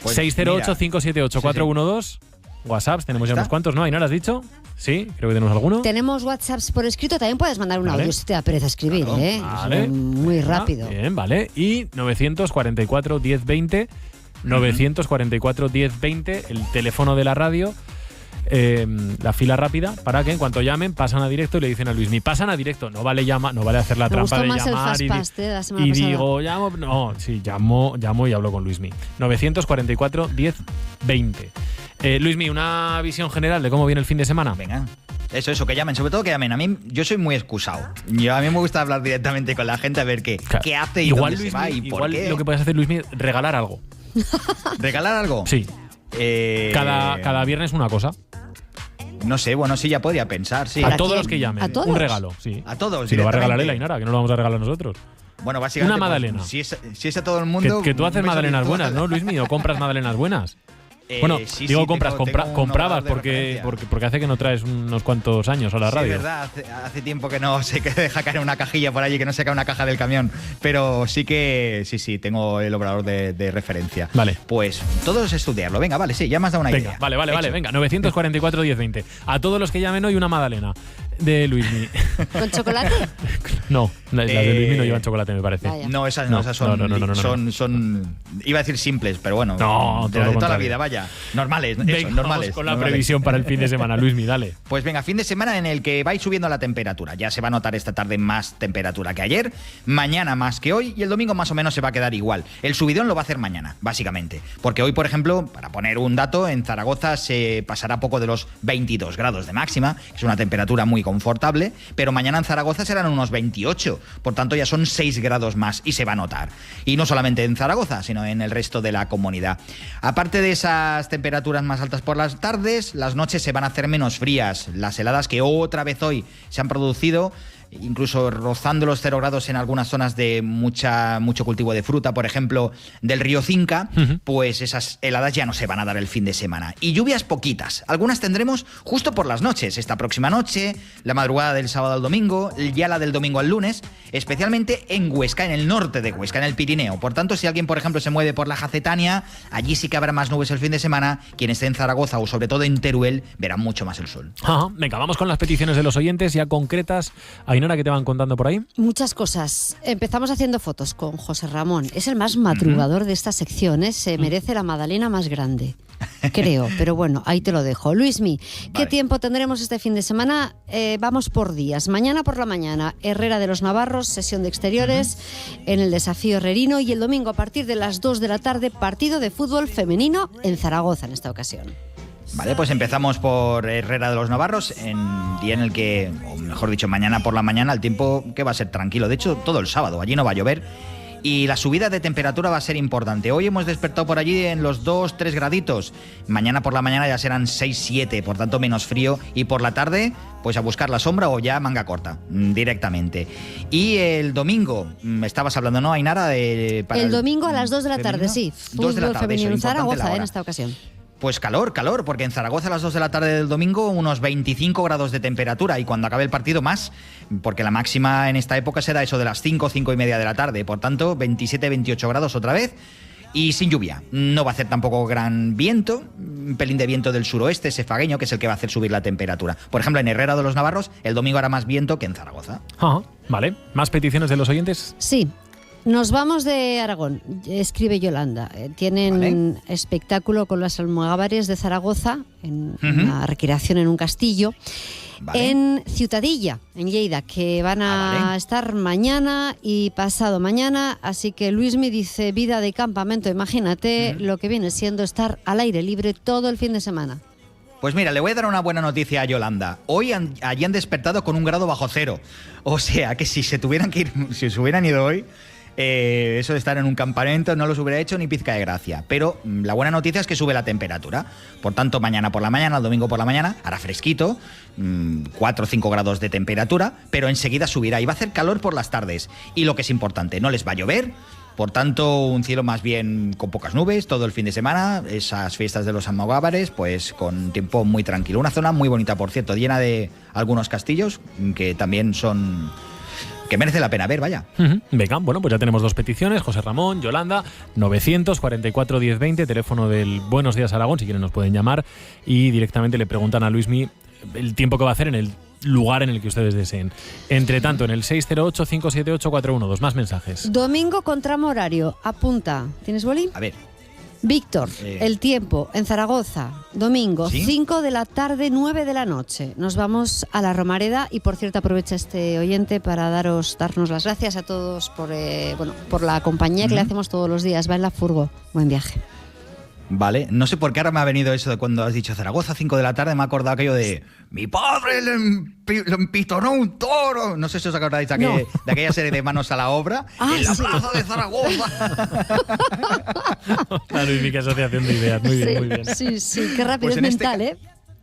Pues 608-578-412. WhatsApps, tenemos ya unos cuantos, ¿no? ¿Ainhoa, has dicho? Sí, creo que tenemos alguno. Tenemos WhatsApps por escrito, también puedes mandar un audio si te da pereza escribir, Vale. Muy rápido. Bien, vale. Y 944-1020, 944-1020, el teléfono de la radio, la fila rápida para que en cuanto llamen pasan a directo y le dicen a Luismi, pasan a directo, no vale hacer la trampa de llamar y digo, llamo y hablo con Luismi. 944 10 20. Luismi, una visión general de cómo viene el fin de semana. Venga. Eso, que llamen, sobre todo que llamen. A mí, yo soy muy excusado. A mí me gusta hablar directamente con la gente a ver qué hace y dónde se va y por qué. Lo que puedes hacer, Luismi, regalar algo. ¿Regalar algo? Sí. Cada viernes una cosa. No sé, bueno, sí, ya podría pensar, sí. A todos los que llamen. Un regalo, sí. A todos. Si lo va a regalar él, Ainara, que no lo vamos a regalar nosotros. Bueno, básicamente. Una magdalena. Pues, si es a todo el mundo. Que tú haces magdalenas buenas, ¿no, Luismi? ¿O compras magdalenas buenas? Bueno, comprabas porque hace que no traes unos cuantos años a la radio. Sí, es verdad, hace tiempo que no se deja caer una cajilla por allí, que no se cae una caja del camión, pero sí, tengo el obrador de referencia. Vale. Pues todos estudiarlo, venga, vale, sí, ya me has dado una idea. Vale, venga, 944 10 20. A todos los que llamen hoy una magdalena de Luismi. ¿Con chocolate? No, las de Luismi no llevan chocolate, me parece. Vaya. No, esas son iba a decir simples, pero bueno, de toda la vida, vaya. Normales, venga, normales. Con la previsión para el fin de semana, Luismi, dale. Pues venga, fin de semana en el que vais subiendo la temperatura. Ya se va a notar esta tarde más temperatura que ayer, mañana más que hoy y el domingo más o menos se va a quedar igual. El subidón lo va a hacer mañana, básicamente. Porque hoy, por ejemplo, para poner un dato, en Zaragoza se pasará poco de los 22 grados de máxima, que es una temperatura muy confortable, pero mañana en Zaragoza serán unos 28, por tanto ya son 6 grados más y se va a notar. Y no solamente en Zaragoza, sino en el resto de la comunidad. Aparte de esas temperaturas más altas por las tardes, las noches se van a hacer menos frías. Las heladas que otra vez hoy se han producido, incluso rozando los 0 grados en algunas zonas de mucho cultivo de fruta, por ejemplo, del río Cinca, pues esas heladas ya no se van a dar el fin de semana. Y lluvias poquitas. Algunas tendremos justo por las noches, esta próxima noche, la madrugada del sábado al domingo, ya la del domingo al lunes, especialmente en Huesca, en el norte de Huesca, en el Pirineo. Por tanto, si alguien, por ejemplo, se mueve por la Jacetania, allí sí que habrá más nubes el fin de semana. Quien esté en Zaragoza o sobre todo en Teruel verá mucho más el sol. Venga, vamos con las peticiones de los oyentes ya concretas. Ainara, ¿qué te van contando por ahí? Muchas cosas. Empezamos haciendo fotos con José Ramón. Es el más madrugador de esta sección, ¿eh? Se merece la magdalena más grande, creo. Pero bueno, ahí te lo dejo. Luismi, ¿qué tiempo tendremos este fin de semana? Vamos por días. Mañana por la mañana, Herrera de los Navarros, sesión de exteriores en el Desafío Herrerino, y el domingo a partir de las 2 de la tarde, partido de fútbol femenino en Zaragoza en esta ocasión. Vale, pues empezamos por Herrera de los Navarros, en día en el que, o mejor dicho, mañana por la mañana, el tiempo que va a ser tranquilo. De hecho, todo el sábado, allí no va a llover. Y la subida de temperatura va a ser importante. Hoy hemos despertado por allí en los 2-3 graditos. Mañana por la mañana ya serán 6-7, por tanto menos frío. Y por la tarde, pues a buscar la sombra o ya manga corta, directamente. Y el domingo, estabas hablando, ¿no, Ainara? El domingo a las 2 de la tarde, sí. 2 de la tarde, femenino en Zaragoza en esta ocasión. Pues calor, porque en Zaragoza a las 2 de la tarde del domingo unos 25 grados de temperatura, y cuando acabe el partido más, porque la máxima en esta época será eso de las 5 y media de la tarde, por tanto 27-28 grados otra vez y sin lluvia. No va a hacer tampoco gran viento, un pelín de viento del suroeste sefagueño, que es el que va a hacer subir la temperatura. Por ejemplo, en Herrera de los Navarros el domingo hará más viento que en Zaragoza. Vale, ¿más peticiones de los oyentes? Sí. Nos vamos de Aragón, escribe Yolanda. Tienen espectáculo con las almogávares de Zaragoza, en una recreación en un castillo, en Ciutadilla, en Lleida, que van a estar mañana y pasado mañana. Así que Luismi dice, vida de campamento, imagínate lo que viene siendo estar al aire libre todo el fin de semana. Pues mira, le voy a dar una buena noticia a Yolanda. Hoy allí han despertado con 1 grado bajo cero. O sea que si se hubieran ido hoy, eso de estar en un campamento no los hubiera hecho ni pizca de gracia. Pero la buena noticia es que sube la temperatura. Por tanto, mañana por la mañana, el domingo por la mañana, hará fresquito, 4 o 5 grados de temperatura, pero enseguida subirá y va a hacer calor por las tardes. Y lo que es importante, no les va a llover. Por tanto, un cielo más bien con pocas nubes todo el fin de semana. Esas fiestas de los almogávares, pues con tiempo muy tranquilo. Una zona muy bonita, por cierto, llena de algunos castillos que también son... que merece la pena ver, vaya. Venga, bueno, pues ya tenemos 2 peticiones. José Ramón, Yolanda, 944 1020, teléfono del Buenos Días Aragón, si quieren nos pueden llamar, y directamente le preguntan a Luismi el tiempo que va a hacer en el lugar en el que ustedes deseen. Entre tanto, en el 608-578-412, más mensajes. Domingo con tramo horario, apunta. ¿Tienes boli? A ver. Víctor, el tiempo en Zaragoza, domingo, ¿Sí? 5 de la tarde, 9 de la noche. Nos vamos a la Romareda y, por cierto, aprovecha este oyente para darnos las gracias a todos por la compañía que le hacemos todos los días. Va en la furgo. Buen viaje. Vale, no sé por qué ahora me ha venido eso de cuando has dicho Zaragoza, 5 de la tarde, me ha acordado aquello de mi padre le empitonó un toro. No sé si os acordáis de aquella serie de Manos a la Obra en la plaza de Zaragoza. Claro, y mi asociación de ideas, muy bien, muy bien. Sí, qué rápido Pues es mental, ¿eh?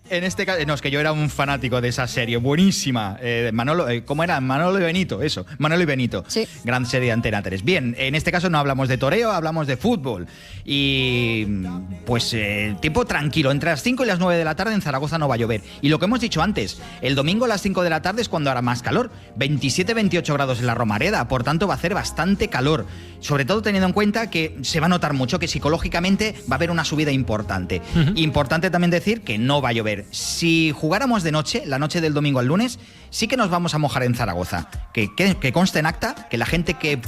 En este caso, no, es que yo era un fanático de esa serie, buenísima. Manolo, ¿cómo era? Manolo y Benito, eso. Manolo y Benito. Sí. Gran serie de Antena 3. Bien, en este caso no hablamos de toreo, hablamos de fútbol. Y pues tiempo tranquilo. Entre las 5 y las 9 de la tarde en Zaragoza no va a llover. Y lo que hemos dicho antes, el domingo a las 5 de la tarde es cuando hará más calor. 27-28 grados en la Romareda, por tanto va a hacer bastante calor. Sobre todo teniendo en cuenta que se va a notar mucho que psicológicamente va a haber una subida importante. Importante también decir que no va a llover. Si jugáramos de noche, la noche del domingo al lunes, sí que nos vamos a mojar en Zaragoza. Que conste en acta que la gente que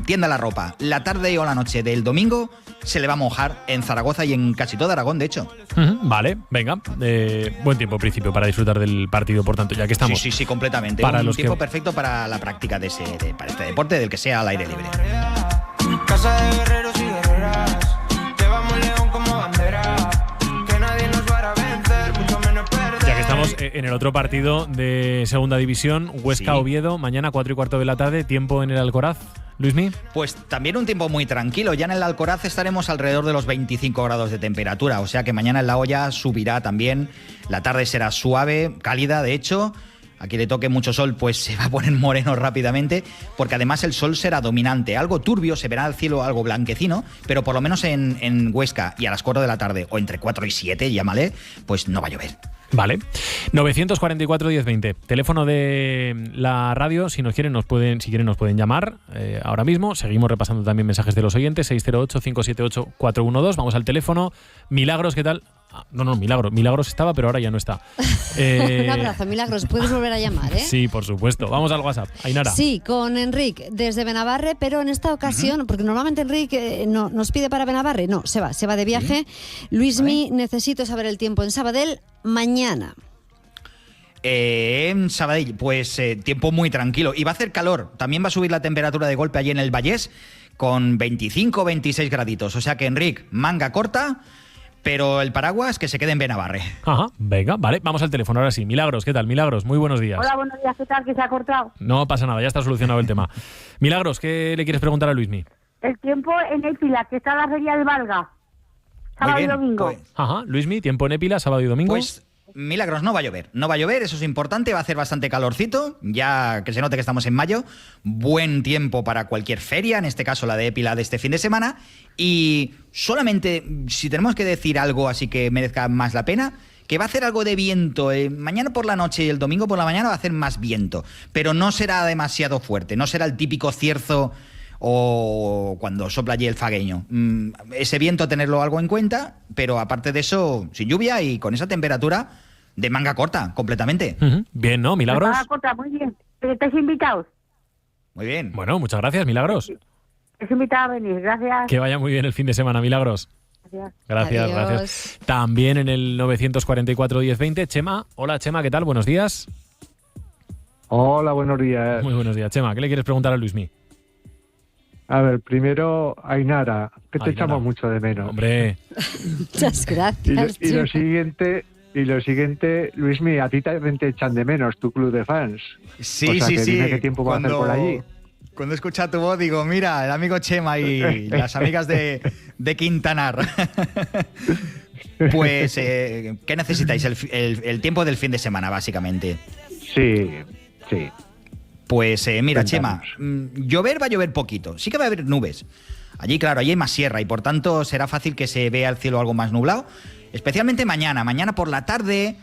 tienda la ropa la tarde o la noche del domingo se le va a mojar en Zaragoza y en casi todo Aragón, de hecho. Vale, venga. Buen tiempo, principio, para disfrutar del partido, por tanto, ya que estamos. Sí, completamente. Para un los tiempo que... perfecto para la práctica para este deporte, del que sea al aire libre. Casa de guerreros y guerreras, llevamos león como bandera, que nadie nos va a vencer, mucho menos perder. Ya que estamos en el otro partido de Segunda División, Huesca-Oviedo, mañana 4:15 de la tarde, tiempo en el Alcoraz. Luismi. Pues también un tiempo muy tranquilo. Ya en el Alcoraz estaremos alrededor de los 25 grados de temperatura, o sea que mañana en La Hoya subirá también. La tarde será suave, cálida, de hecho. A quien le toque mucho sol, pues se va a poner moreno rápidamente, porque además el sol será dominante. Algo turbio, se verá el cielo algo blanquecino, pero por lo menos en Huesca y a las 4 de la tarde, o entre 4 y 7, llámale, pues no va a llover. Vale. 944-1020. Teléfono de la radio. Si quieren nos pueden llamar ahora mismo. Seguimos repasando también mensajes de los oyentes. 608-578-412. Vamos al teléfono. Milagros, ¿qué tal? No, Milagros estaba, pero ahora ya no está. Un abrazo, Milagros. Puedes volver a llamar, ¿eh? Sí, por supuesto. Vamos al WhatsApp. Ainara. Sí, con Enrique desde Benabarre, pero en esta ocasión, porque normalmente Enrique no nos pide para Benabarre, no, se va de viaje. Luismi, necesito saber el tiempo en Sabadell mañana. En Sabadell, pues tiempo muy tranquilo. Y va a hacer calor. También va a subir la temperatura de golpe allí en el Vallés con 25 o 26 graditos. O sea que, Enrique, manga corta, pero el paraguas que se quede en Benabarre. Ajá, venga, vale, vamos al teléfono ahora sí. Milagros, ¿qué tal? Milagros, muy buenos días. Hola, buenos días, ¿qué tal? ¿Que se ha cortado? No pasa nada, ya está solucionado el tema. Milagros, ¿qué le quieres preguntar a Luismi? El tiempo en Épila, que está la feria del Valga. Sábado y domingo. Pues, ajá, Luismi, tiempo en Épila, sábado y domingo. Pues Milagros, no va a llover. No va a llover, eso es importante. Va a hacer bastante calorcito, ya que se note que estamos en mayo. Buen tiempo para cualquier feria, en este caso la de Épila de este fin de semana. Y solamente, si tenemos que decir algo así que merezca más la pena, que va a hacer algo de viento. Mañana por la noche y el domingo por la mañana va a hacer más viento, pero no será demasiado fuerte. No será el típico cierzo o cuando sopla allí el fagueño. Ese viento tenerlo algo en cuenta, pero aparte de eso, sin lluvia y con esa temperatura de manga corta, completamente. Bien, ¿no, Milagros? Manga corta, muy bien. ¿Estáis invitados? Muy bien. Bueno, muchas gracias, Milagros. Es invitado a venir, gracias. Que vaya muy bien el fin de semana, Milagros. Gracias. Gracias. También en el 944-1020, Chema. Hola, Chema, ¿qué tal? Buenos días. Hola, buenos días. Muy buenos días, Chema. ¿Qué le quieres preguntar a Luismi? A ver, primero, Ainara, que te echamos mucho de menos. Hombre. Muchas gracias. Y lo siguiente, Luismi, a ti también te echan de menos tu club de fans. Sí, o sea, sí, que sí. Dime qué tiempo va a hacer por allí. Cuando escucha tu voz digo, mira, el amigo Chema y las amigas de Quintanar. Pues, ¿qué necesitáis? El tiempo del fin de semana, básicamente. Sí. Pues mira, Chema, llover va a llover poquito. Sí que va a haber nubes. Allí, claro, allí hay más sierra y por tanto será fácil que se vea el cielo algo más nublado. Especialmente mañana. Mañana por la tarde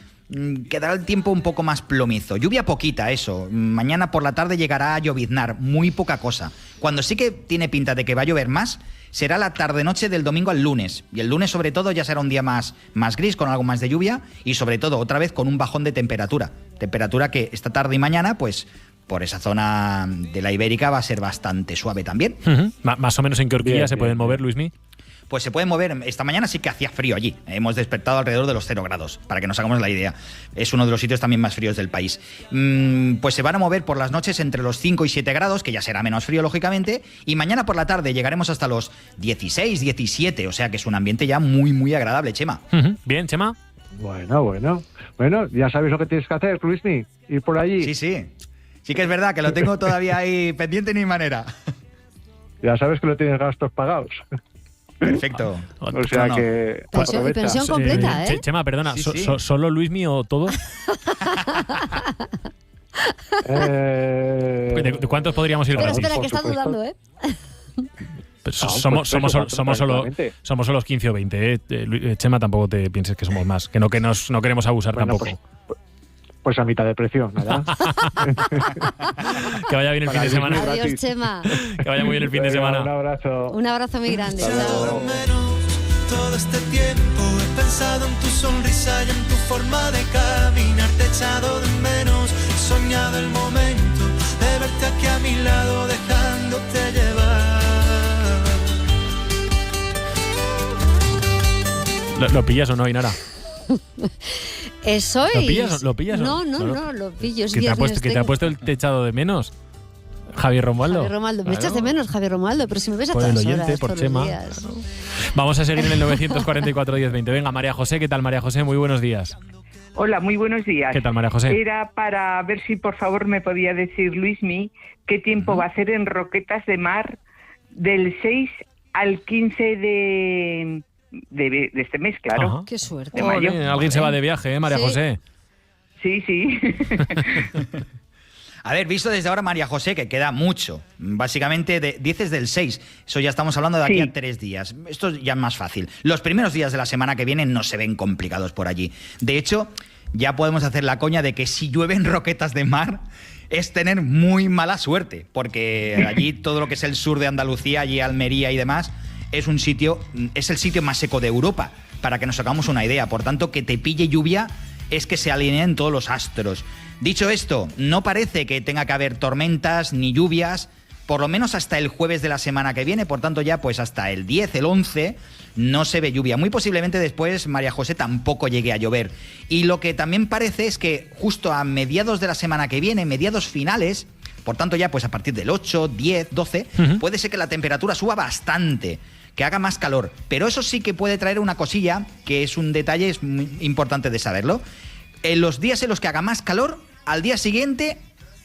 quedará el tiempo un poco más plomizo. Lluvia poquita, eso. Mañana por la tarde llegará a lloviznar, muy poca cosa. Cuando sí que tiene pinta de que va a llover más, será la tarde-noche del domingo al lunes. Y el lunes, sobre todo, ya será un día más gris, con algo más de lluvia y, sobre todo, otra vez con un bajón de temperatura. Temperatura que esta tarde y mañana, pues, por esa zona de la Ibérica va a ser bastante suave también. ¿Más o menos en qué horquilla se pueden mover, Luismi? pues se pueden mover. Esta mañana sí que hacía frío allí. Hemos despertado alrededor de los 0 grados, para que nos hagamos la idea. Es uno de los sitios también más fríos del país. Pues se van a mover por las noches entre los 5 y 7 grados, que ya será menos frío, lógicamente, y mañana por la tarde llegaremos hasta los 16, 17, o sea que es un ambiente ya muy, muy agradable, Chema. Bien, Chema. Bueno, ya sabes lo que tienes que hacer, Luismi, ir por allí. Sí. Sí que es verdad que lo tengo todavía ahí pendiente ni manera. Ya sabes que lo tienes gastos pagados. Perfecto. O sea que... Pensión completa, ¿eh? Chema, perdona, Sí. ¿solo Luismi o todo? ¿De cuántos podríamos ir gratis? Espera, que estás dudando, ¿eh? Somos solo los 15 o 20, ¿eh? Chema, tampoco te pienses que somos más, que no queremos abusar tampoco. Pues a mitad de precio, nada. Que vaya bien el fin de semana. Adiós, Chema. Que vaya muy bien el fin de semana. Un abrazo. Un abrazo muy grande. Todo este tiempo he pensado en tu sonrisa y en tu forma de caminar, te he echado de menos, he soñado el momento de verte aquí a mi lado, dejándote llevar. ¿Lo pillas o no, Inara? Soy. ¿Lo pillas o no? No, lo pillo. ¿Que te ha puesto el techado de menos? Javier Romualdo. Me echas de menos, Javier Romualdo, pero si me ves a por todas el oyente, horas, por todos Chema. los días. Claro. Vamos a seguir en el 944 1020. Venga, María José, ¿qué tal, María José? Muy buenos días. Hola, muy buenos días. ¿Qué tal, María José? Era para ver si por favor me podía decir, Luismi, qué tiempo va a hacer en Roquetas de Mar del 6 al 15 de este mes, claro. Ajá. Qué suerte. De mayo. Alguien se va de viaje, María José. Sí. A ver, visto desde ahora, María José, que queda mucho. Básicamente, dices del 6. Eso ya estamos hablando de aquí a 3 días. Esto ya es más fácil. Los primeros días de la semana que viene no se ven complicados por allí. De hecho, ya podemos hacer la coña de que si llueve en Roquetas de Mar es tener muy mala suerte. Porque allí todo lo que es el sur de Andalucía, allí Almería y demás, es el sitio más seco de Europa. Para que nos hagamos una idea. Por tanto, que te pille lluvia es que se alineen todos los astros. Dicho esto, no parece que tenga que haber tormentas ni lluvias, por lo menos hasta el jueves de la semana que viene, por tanto ya pues hasta el 10, el 11, no se ve lluvia. Muy posiblemente después, María José, tampoco llegue a llover. Y lo que también parece es que justo a mediados de la semana que viene, mediados finales, por tanto ya pues a partir del 8, 10, 12, puede ser que la temperatura suba bastante, que haga más calor. Pero eso sí que puede traer una cosilla, que es un detalle, es muy importante de saberlo. En los días en los que haga más calor, al día siguiente,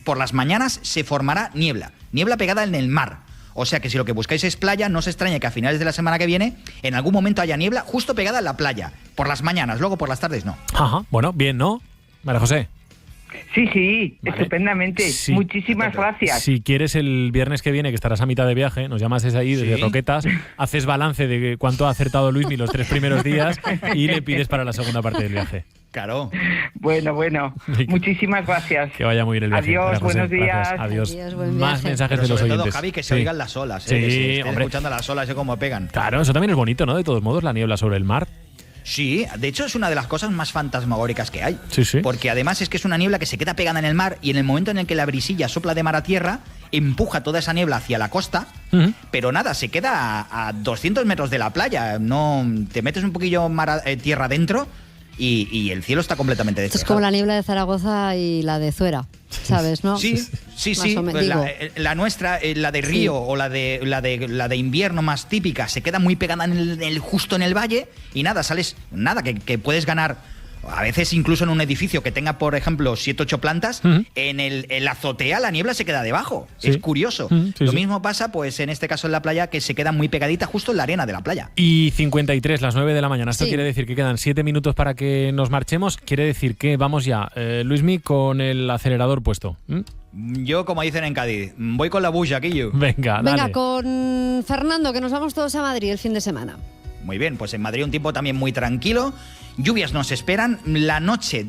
por las mañanas, se formará niebla pegada en el mar. O sea que si lo que buscáis es playa, no se extrañe que a finales de la semana que viene, en algún momento haya niebla justo pegada en la playa. Por las mañanas, luego por las tardes no. Ajá, bueno, bien, ¿no? María José. Sí, vale. Estupendamente. Sí. Muchísimas gracias. Si quieres el viernes que viene, que estarás a mitad de viaje, nos llamas desde ahí, desde Roquetas, haces balance de cuánto ha acertado Luismi los 3 primeros días y le pides para la segunda parte del viaje. Claro. Bueno. Muchísimas gracias. Que vaya muy bien el viaje. Adiós, buenos días. Gracias. Adiós. Buen Más viaje. mensajes Pero de los sobre todo, oyentes. Javi, que se oigan las olas. Sí, que se estén hombre. escuchando las olas, cómo pegan. Claro, eso también es bonito, ¿no? De todos modos, la niebla sobre el mar. Sí, de hecho es una de las cosas más fantasmagóricas que hay. Sí. Porque además es que es una niebla que se queda pegada en el mar y en el momento en el que la brisilla sopla de mar a tierra, empuja toda esa niebla hacia la costa, pero nada, se queda a 200 metros de la playa. No, te metes un poquillo tierra adentro y el cielo está completamente Esto despejado. es como la niebla de Zaragoza y la de Zuera, ¿sabes, no? Sí. Pues la nuestra, la de río o la de invierno más típica, se queda muy pegada justo en el valle y nada, que puedes ganar. A veces incluso en un edificio que tenga, por ejemplo, 7 o 8 plantas, en la azotea la niebla se queda debajo. Sí. Es curioso. Lo mismo pasa, pues en este caso en la playa, que se queda muy pegadita justo en la arena de la playa. Y 53, las 9 de la mañana. Esto quiere decir que quedan 7 minutos para que nos marchemos. Quiere decir que vamos ya, Luismi, con el acelerador puesto. Yo, como dicen en Cádiz, voy con la bulla, aquí yo. Venga, dale. Venga, con Fernando, que nos vamos todos a Madrid el fin de semana. Muy bien, pues en Madrid un tiempo también muy tranquilo. Lluvias nos esperan. La noche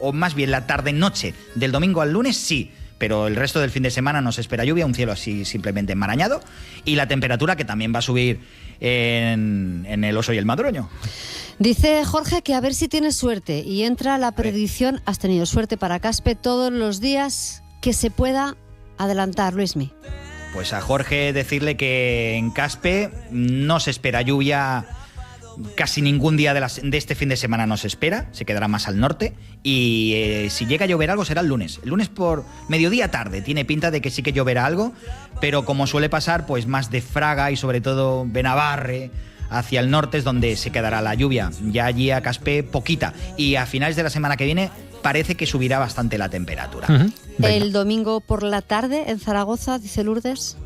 o más bien la tarde-noche del domingo al lunes, sí. Pero el resto del fin de semana nos espera lluvia, un cielo así simplemente enmarañado. Y la temperatura que también va a subir en el Oso y el Madroño. Dice Jorge que a ver si tienes suerte. Y entra la predicción, has tenido suerte para Caspe todos los días que se pueda adelantar, Luismi. Pues a Jorge decirle que en Caspe no se espera lluvia. Casi ningún día de este fin de semana no se espera, se quedará más al norte y si llega a llover algo será el lunes. El lunes por mediodía tarde, tiene pinta de que sí que lloverá algo, pero como suele pasar, pues más de Fraga y sobre todo Benabarre, hacia el norte es donde se quedará la lluvia. Ya allí a Caspe poquita y a finales de la semana que viene parece que subirá bastante la temperatura. El domingo por la tarde en Zaragoza, dice Lourdes.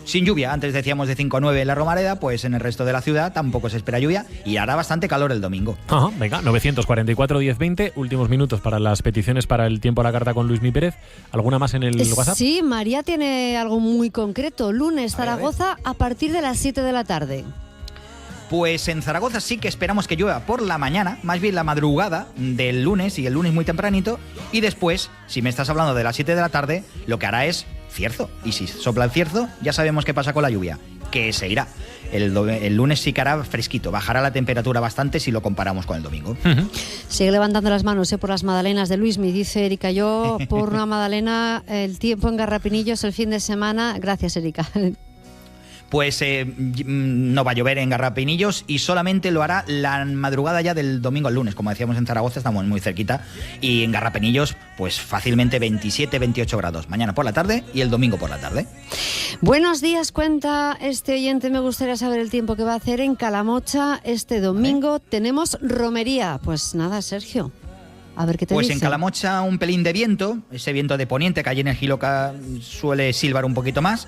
Sin lluvia, antes decíamos de 5 a 9 en la Romareda, pues en el resto de la ciudad tampoco se espera lluvia y hará bastante calor el domingo. Ajá, venga, 944 1020, últimos minutos para las peticiones para el tiempo a la carta con Luismi Pérez. ¿Alguna más en el WhatsApp? Sí, María tiene algo muy concreto. Lunes, Zaragoza, a partir de las 7 de la tarde. Pues en Zaragoza sí que esperamos que llueva por la mañana, más bien la madrugada del lunes y el lunes muy tempranito, y después, si me estás hablando de las 7 de la tarde, lo que hará es cierzo. Y si sopla el cierzo, ya sabemos qué pasa con la lluvia, que se irá. El lunes sí que hará fresquito, bajará la temperatura bastante si lo comparamos con el domingo. Sigue levantando las manos por las magdalenas de Luismi, dice Erika. Yo por una magdalena, el tiempo en Garrapinillos el fin de semana. Gracias, Erika. Pues no va a llover en Garrapinillos y solamente lo hará la madrugada ya del domingo al lunes. Como decíamos, en Zaragoza estamos muy cerquita y en Garrapinillos pues fácilmente 27, 28 grados. Mañana por la tarde y el domingo por la tarde. Buenos días, cuenta este oyente. Me gustaría saber el tiempo que va a hacer en Calamocha este domingo. Tenemos romería. Pues nada, Sergio. A ver qué te dice. Pues en Calamocha un pelín de viento, ese viento de poniente que allí en el Jiloca suele silbar un poquito más.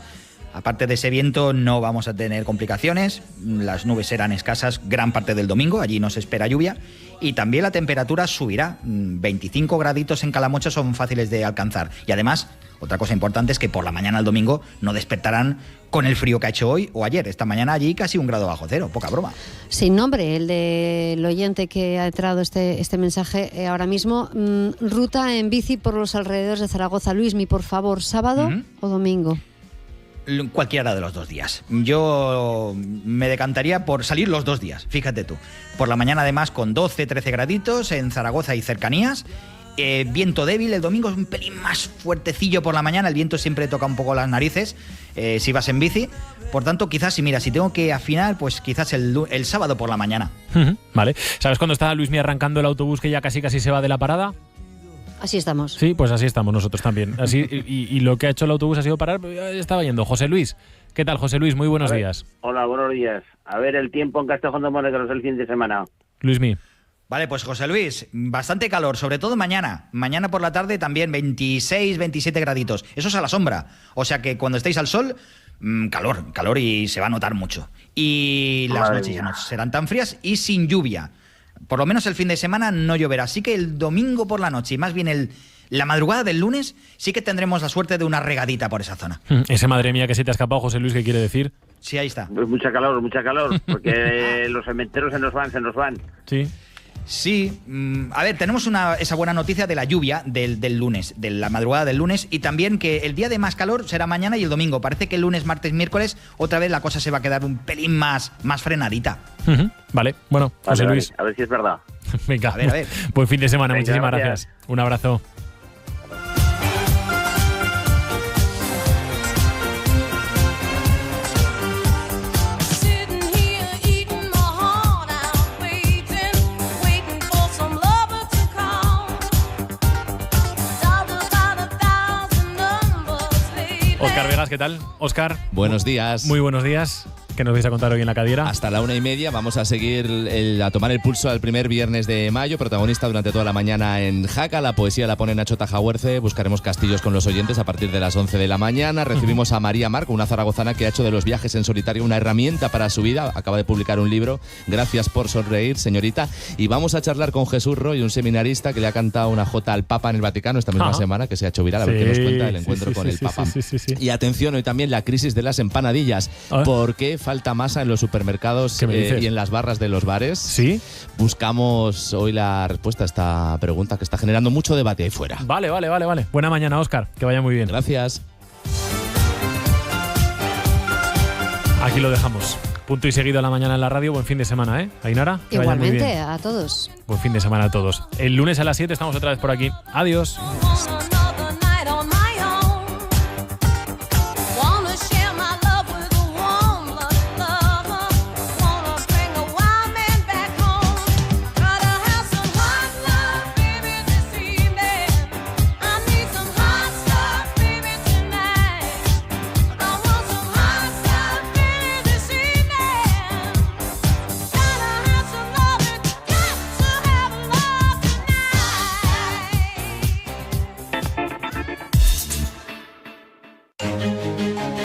Aparte de ese viento no vamos a tener complicaciones, las nubes serán escasas gran parte del domingo, allí no se espera lluvia y también la temperatura subirá, 25 graditos en Calamocha son fáciles de alcanzar y además otra cosa importante es que por la mañana el domingo no despertarán con el frío que ha hecho hoy o ayer, esta mañana allí casi 1 grado bajo cero, poca broma. Sin nombre, el del oyente que ha entrado este mensaje ahora mismo, ruta en bici por los alrededores de Zaragoza. Luismi, por favor, ¿sábado o domingo? Cualquiera de los 2 días. Yo me decantaría por salir los 2 días, fíjate tú. Por la mañana además con 12, 13 graditos en Zaragoza y cercanías. Viento débil, el domingo es un pelín más fuertecillo por la mañana, el viento siempre toca un poco las narices si vas en bici. Por tanto, quizás, si tengo que afinar, pues quizás el sábado por la mañana. Vale. ¿Sabes cuándo está Luismi arrancando el autobús que ya casi se va de la parada? Así estamos. Sí, pues así estamos nosotros también. Así y lo que ha hecho el autobús ha sido parar, estaba yendo. José Luis, ¿qué tal, José Luis? Muy buenos días. Hola, buenos días. A ver el tiempo en Castejón de Monegros el fin de semana. Luismi. Vale, pues José Luis, bastante calor, sobre todo mañana. Mañana por la tarde también 26, 27 graditos. Eso es a la sombra. O sea que cuando estéis al sol, calor y se va a notar mucho. Y las noches ya no serán tan frías y sin lluvia. Por lo menos el fin de semana no lloverá. Así que el domingo por la noche y más bien la madrugada del lunes sí que tendremos la suerte de una regadita por esa zona. Ese madre mía que se te ha escapado, José Luis, ¿qué quiere decir? Sí, ahí está. Pues mucha calor, porque los cementeros se nos van. Sí. Sí, a ver, tenemos esa buena noticia de la lluvia del lunes, de la madrugada del lunes, y también que el día de más calor será mañana y el domingo. Parece que el lunes, martes, miércoles, otra vez la cosa se va a quedar un pelín más frenadita. Vale, bueno, José Luis. A ver si es verdad. Venga, a ver. Buen fin de semana, venga, muchísimas gracias. Un abrazo. Óscar Vegas, ¿qué tal? Óscar. Buenos días. Muy buenos días. ¿Qué nos vais a contar hoy en la Cadiera? Hasta la 1:30 vamos a seguir a tomar el pulso al primer viernes de mayo, protagonista durante toda la mañana en Jaca. La poesía la pone Nacho Tajahuerce. Buscaremos castillos con los oyentes a partir de las 11 de la mañana. Recibimos a María Marco, una zaragozana que ha hecho de los viajes en solitario una herramienta para su vida. Acaba de publicar un libro. Gracias por sonreír, señorita. Y vamos a charlar con Jesús Roy, un seminarista que le ha cantado una jota al Papa en el Vaticano esta misma semana, que se ha hecho viral. A ver qué nos cuenta el encuentro con el Papa. Y atención, hoy también la crisis de las empanadillas. ¿Por qué falta masa en los supermercados y en las barras de los bares? Sí. Buscamos hoy la respuesta a esta pregunta que está generando mucho debate ahí fuera. Vale. Buena mañana, Óscar. Que vaya muy bien. Gracias. Aquí lo dejamos. Punto y seguido a la mañana en la radio. Buen fin de semana, ¿eh? Ainara. Que igualmente, vaya muy bien. a todos. Buen fin de semana a todos. El lunes a las 7 estamos otra vez por aquí. Adiós.